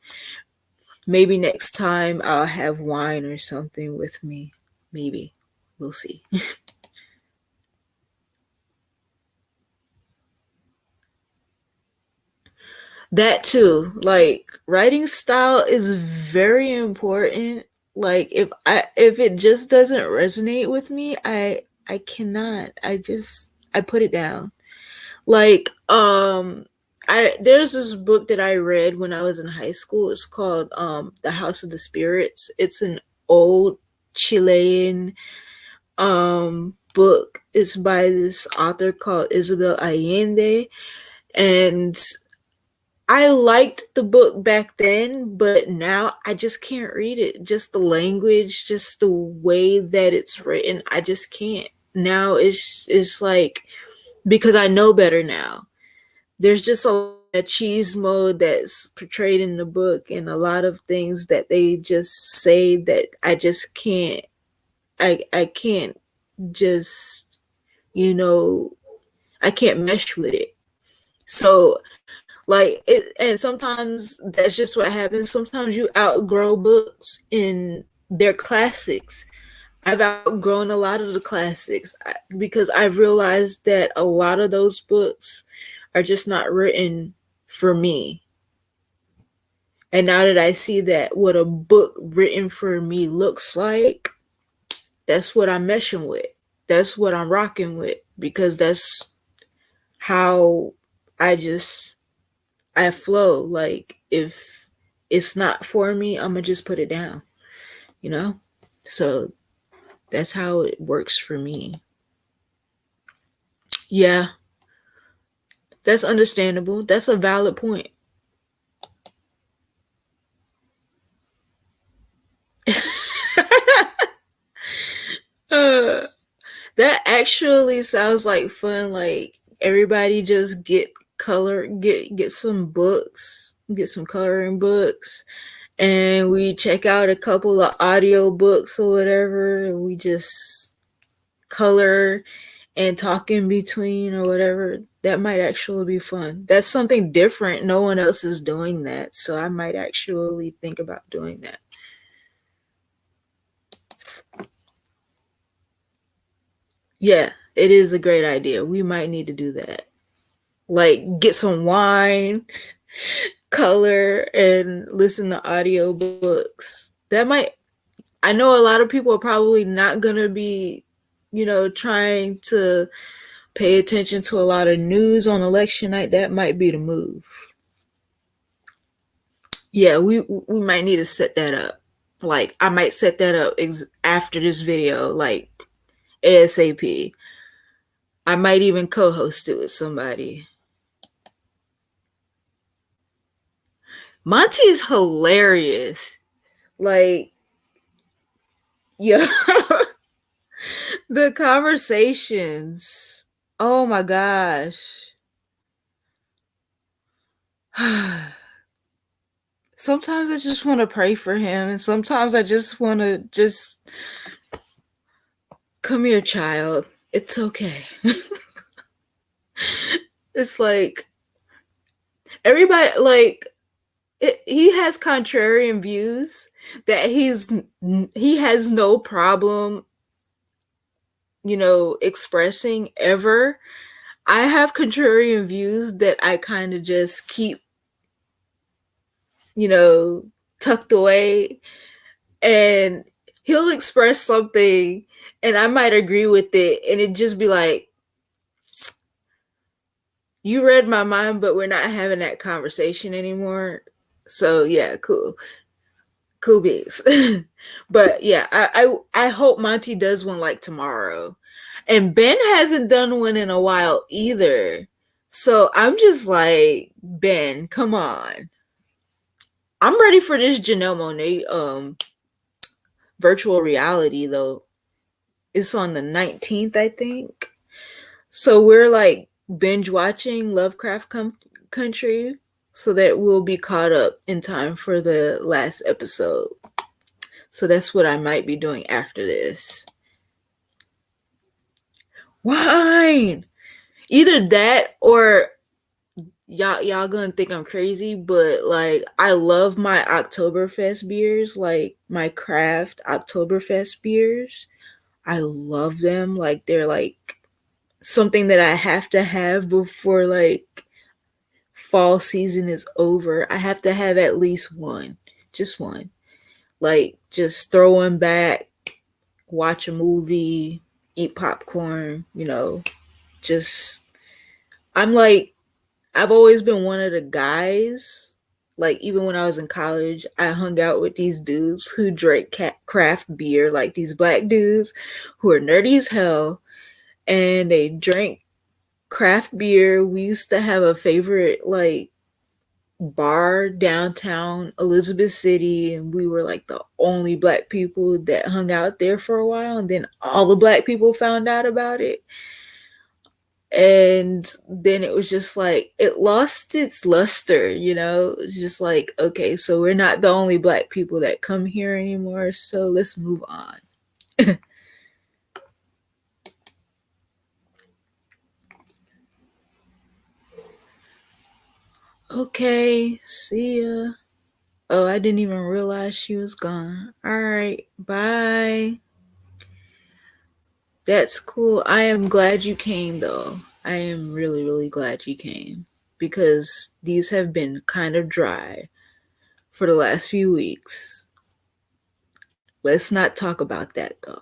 Maybe next time I'll have wine or something with me. Maybe. We'll see. That too. Like, writing style is very important. Like, if it just doesn't resonate with me, I cannot. I put it down. Like, I there's this book that I read when I was in high school. It's called The House of the Spirits. It's an old Chilean book. It's by this author called Isabel Allende, and I liked the book back then, but now I just can't read it. Just the language, just the way that it's written, I just can't. Now it's like, because I know better now. There's just a lot of cheese mode that's portrayed in the book, and a lot of things that they just say that I just can't. I can't just, you know I can't mesh with it. So, like, and sometimes that's just what happens. Sometimes you outgrow books in their classics. I've outgrown a lot of the classics because I've realized that a lot of those books are just not written for me. And now that I see that what a book written for me looks like, that's what I'm meshing with. That's what I'm rocking with because that's how I just I flow. Like if it's not for me, I'm gonna just put it down, you know? So that's how it works for me. Yeah, that's understandable. That's a valid point. uh, that actually sounds like fun. Like everybody just get some books, get some coloring books, and we check out a couple of audio books or whatever, and we just color and talk in between or whatever. That might actually be fun. That's something different. No one else is doing that, so I might actually think about doing that. Yeah, it is a great idea. We might need to do that. Like get some wine, color, and listen to audio books. That might I know a lot of people are probably not gonna be, trying to pay attention to a lot of news on election night. That might be the move. Yeah, we might need to set that up. Like I might set that up after this video, like ASAP. I might even co-host it with somebody. Monty is hilarious. Like, yeah, the conversations. Oh my gosh. Sometimes I just want to pray for him, and sometimes I just want to just come here, child. It's okay. It's like everybody, like, he has contrarian views that he has no problem, expressing ever. I have contrarian views that I kind of just keep, you know, tucked away, and he'll express something and I might agree with it and it just be like, you read my mind, but we're not having that conversation anymore. So yeah, cool beats. But yeah, I hope Monty does one like tomorrow. And Ben hasn't done one in a while either. So I'm just like, Ben, come on. I'm ready for this Janelle Monáe virtual reality though. It's on the 19th, I think. So we're like binge watching Country so that we'll be caught up in time for the last episode. So that's what I might be doing after this. Wine. Either that or y'all gonna think I'm crazy, but like I love my Oktoberfest beers, like my craft Oktoberfest beers. I love them. Like they're like something that I have to have before like fall season is over. I have to have at least one. Just one. Like just throw one back, watch a movie, eat popcorn, just I'm like I've always been one of the guys. Like even when I was in college, I hung out with these dudes who drank craft beer, like these black dudes who are nerdy as hell, and they drank craft beer. We used to have a favorite like bar downtown Elizabeth City, and we were like the only black people that hung out there for a while, and then all the black people found out about it, and then it was just like it lost its luster. It's just like, okay, so we're not the only black people that come here anymore, so let's move on. Okay, see ya. Oh, I didn't even realize she was gone. All right, bye. That's cool. I am glad you came, though. I am really, really glad you came. because these have been kind of dry for the last few weeks. Let's not talk about that though.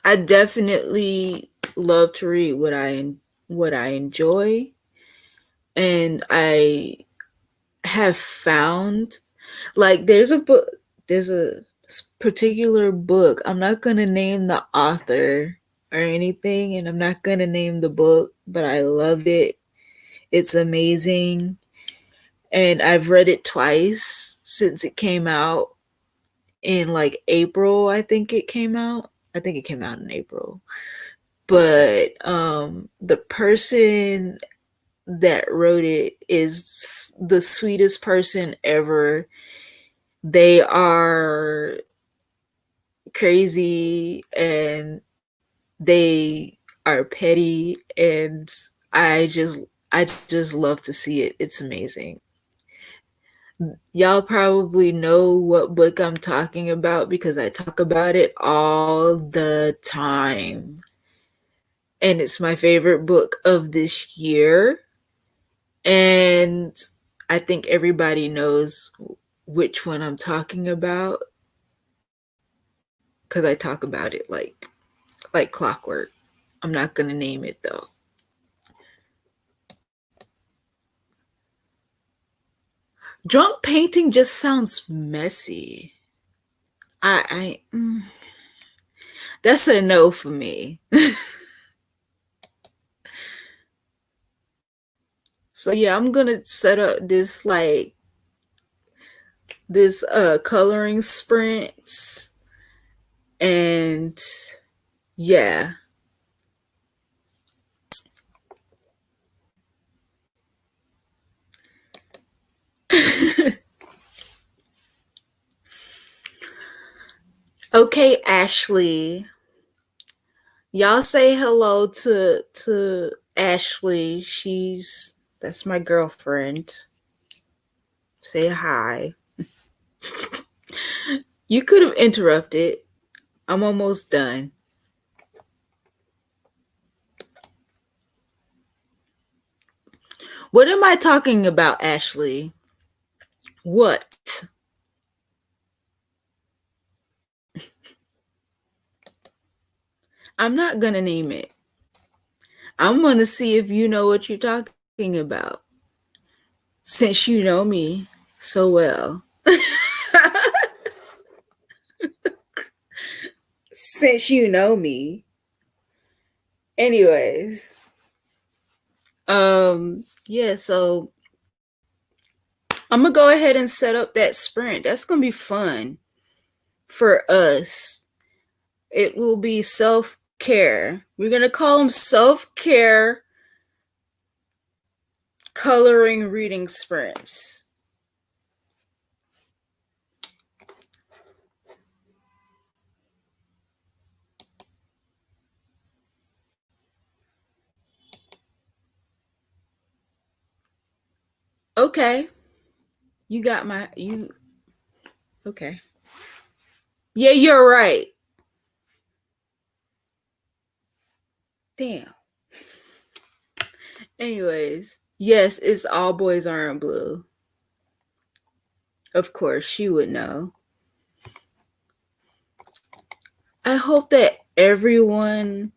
I definitely love to read what I enjoy, and I have found, like, there's a particular book. I'm not going to name the author or anything, and I'm not going to name the book, but I love it. It's amazing. And I've read it twice since it came out in like April, I think it came out. I think it came out in April. But the person that wrote it is the sweetest person ever. They are crazy and they are petty, and I just love to see it. It's amazing. Y'all probably know what book I'm talking about because I talk about it all the time. And it's my favorite book of this year. And I think everybody knows which one I'm talking about because I talk about it like clockwork. I'm not going to name it though. Drunk painting just sounds messy. That's a no for me. So yeah, I'm gonna set up this coloring sprints, and yeah. Okay, Ashley. Y'all say hello to Ashley. That's my girlfriend. Say hi. You could have interrupted. I'm almost done. What am I talking about, Ashley? What? I'm not gonna name it. I'm gonna see if you know what you're talking about. Since you know me so well. Since you know me. Anyways. Yeah, so I'm gonna go ahead and set up that sprint. That's gonna be fun for us. It will be self-care. We're gonna call them self-care coloring reading sprints. Okay. You got my you okay. Yeah, you're right. Damn. Anyways, yes, it's All Boys Aren't Blue. Of course, she would know. I hope that everyone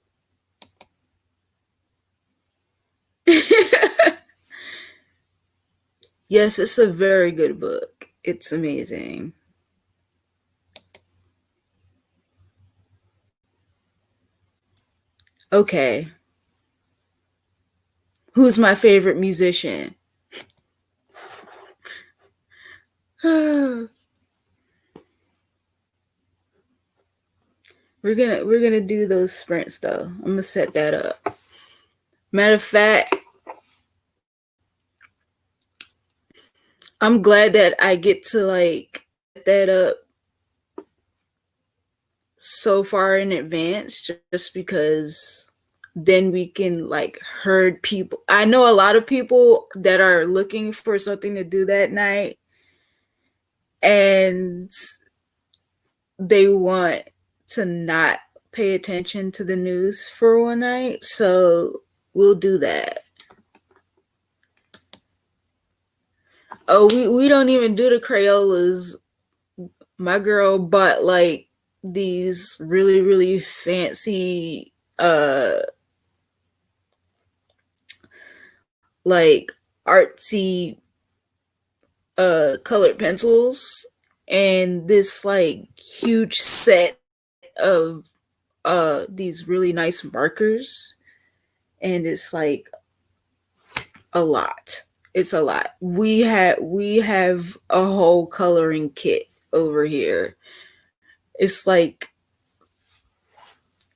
Yes, it's a very good book. It's amazing. Okay. Who's my favorite musician? we're we're gonna do those sprints though. I'm gonna set that up. Matter of fact, I'm glad that I get to like set that up so far in advance just because then we can like herd people. I know a lot of people that are looking for something to do that night, and they want to not pay attention to the news for one night, so we'll do that. Oh, we don't even do the Crayolas. My girl bought like these really really fancy like artsy colored pencils and this like huge set of these really nice markers, and it's like a lot. It's a lot. We have a whole coloring kit over here. It's like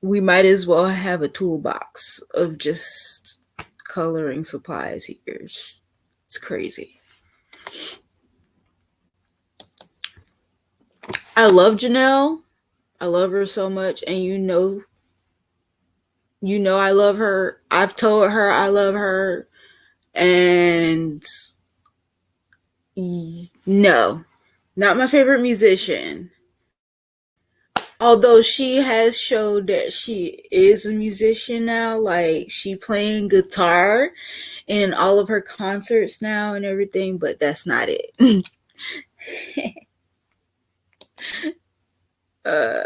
we might as well have a toolbox of just coloring supplies here. It's crazy. I love Janelle. I love her so much, and you know I love her. I've told her I love her, and no, not my favorite musician. Although she has showed that she is a musician now, like she playing guitar in all of her concerts now and everything, but that's not it. uh,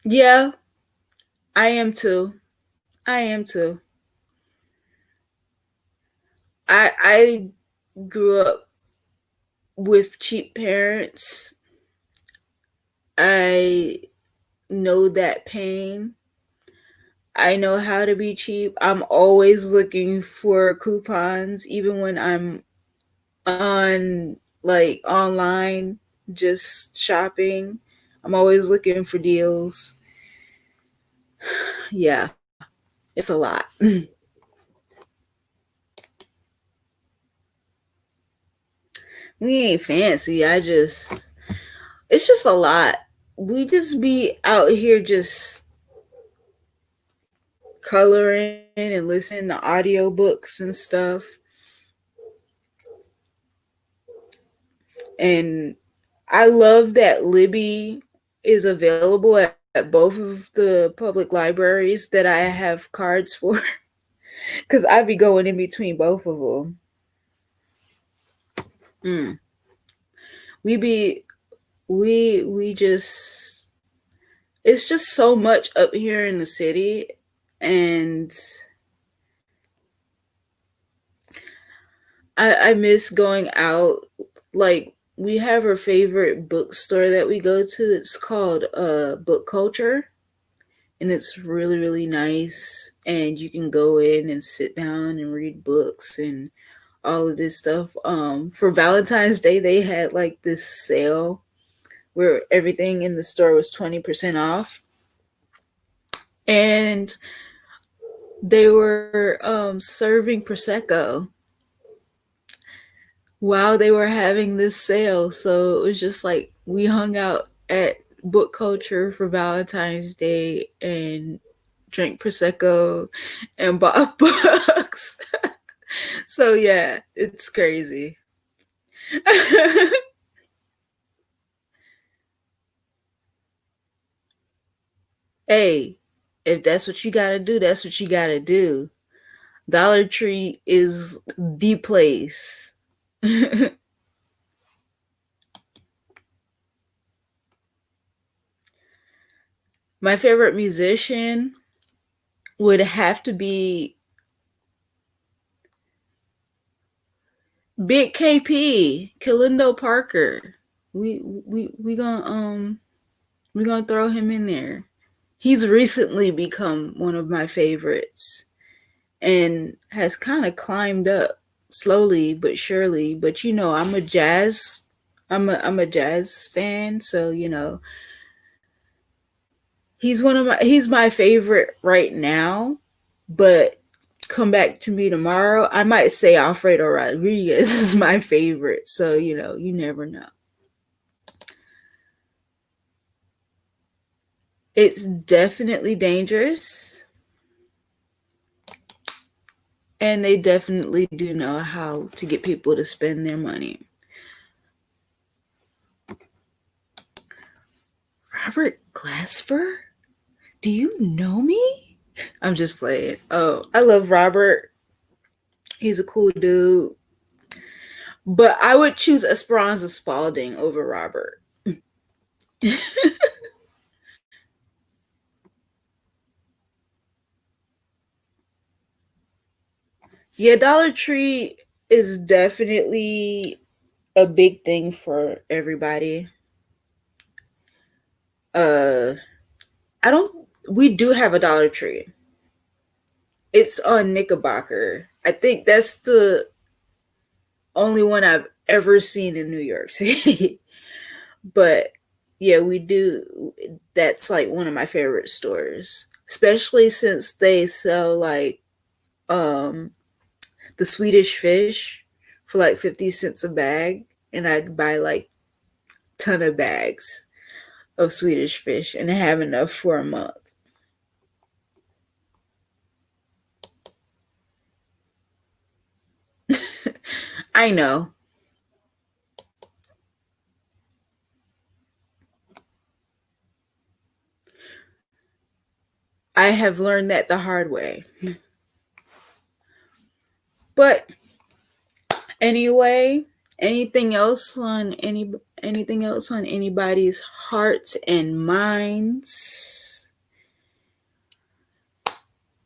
yeah, I am too. I am too. I grew up with cheap parents. I know that pain. I know how to be cheap. I'm always looking for coupons, even when I'm on like online just shopping. I'm always looking for deals. Yeah, it's a lot. We ain't fancy. It's just a lot. We just be out here just coloring and listening to audiobooks and stuff. And I love that Libby is available at both of the public libraries that I have cards for because I be going in between both of them. Mm. We be we just it's just so much up here in the city, and I miss going out. Like we have our favorite bookstore that we go to. It's called Book Culture, and it's really really nice. And you can go in and sit down and read books and all of this stuff. For Valentine's Day, they had like this sale where everything in the store was 20% off, and they were serving prosecco while they were having this sale. So it was just like we hung out at Book Culture for Valentine's Day and drank prosecco and bought books. So yeah, it's crazy. Hey, if that's what you gotta do, that's what you gotta do. Dollar Tree is the place. My favorite musician would have to be Big KP, Kalindo Parker. We gonna throw him in there. He's recently become one of my favorites and has kind of climbed up slowly but surely. But I'm a jazz fan, so he's my favorite right now. But come back to me tomorrow, I might say Alfredo Rodriguez is my favorite. So you never know. It's definitely dangerous, and they definitely do know how to get people to spend their money. Robert Glasper? Do you know me? I'm just playing. Oh, I love Robert. He's a cool dude. But I would choose Esperanza Spalding over Robert. Yeah, Dollar Tree is definitely a big thing for everybody. Uh I don't we do have a Dollar Tree. It's on Knickerbocker. I think that's the only one I've ever seen in New York City. But yeah, we do. That's like one of my favorite stores, especially since they sell like um the Swedish fish for like 50 cents a bag, and I'd buy like ton of bags of Swedish fish and have enough for a month. I know. I have learned that the hard way. But anyway, anything else on anybody's hearts and minds?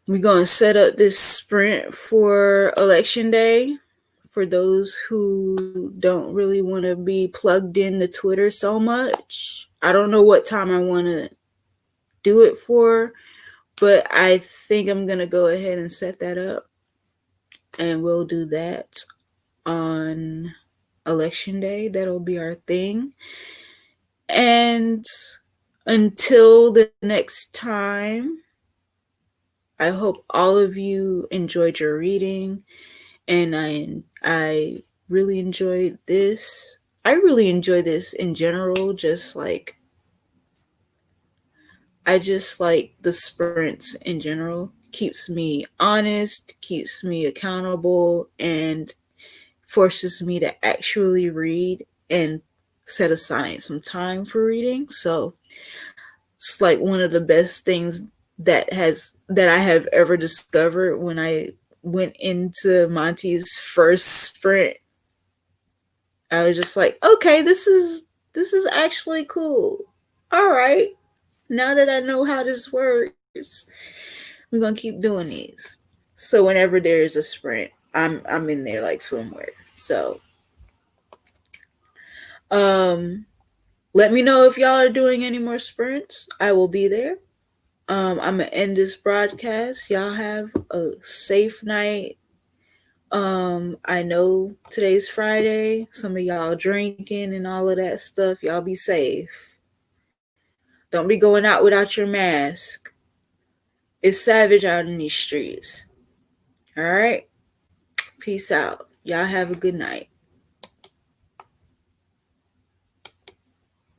We're going to set up this sprint for election day. For those who don't really want to be plugged into Twitter so much, I don't know what time I want to do it for, but I think I'm going to go ahead and set that up, and we'll do that on election day. That'll be our thing. And until the next time, I hope all of you enjoyed your reading, and I really enjoyed this. I really enjoy this in general, just like I just like the sprints in general. Keeps me honest, keeps me accountable, and forces me to actually read and set aside some time for reading. So it's like one of the best things that I have ever discovered when I went into Monty's first sprint. I was just like, okay, this is actually cool. All right, now that I know how this works, we're gonna keep doing these. So whenever there is a sprint, I'm in there like swimwear. So um let me know if y'all are doing any more sprints. I will be there. I'm gonna end this broadcast. Y'all have a safe night. I know today's Friday. Some of y'all drinking and all of that stuff. Y'all be safe. Don't be going out without your mask. It's savage out in these streets. All right. Peace out. Y'all have a good night.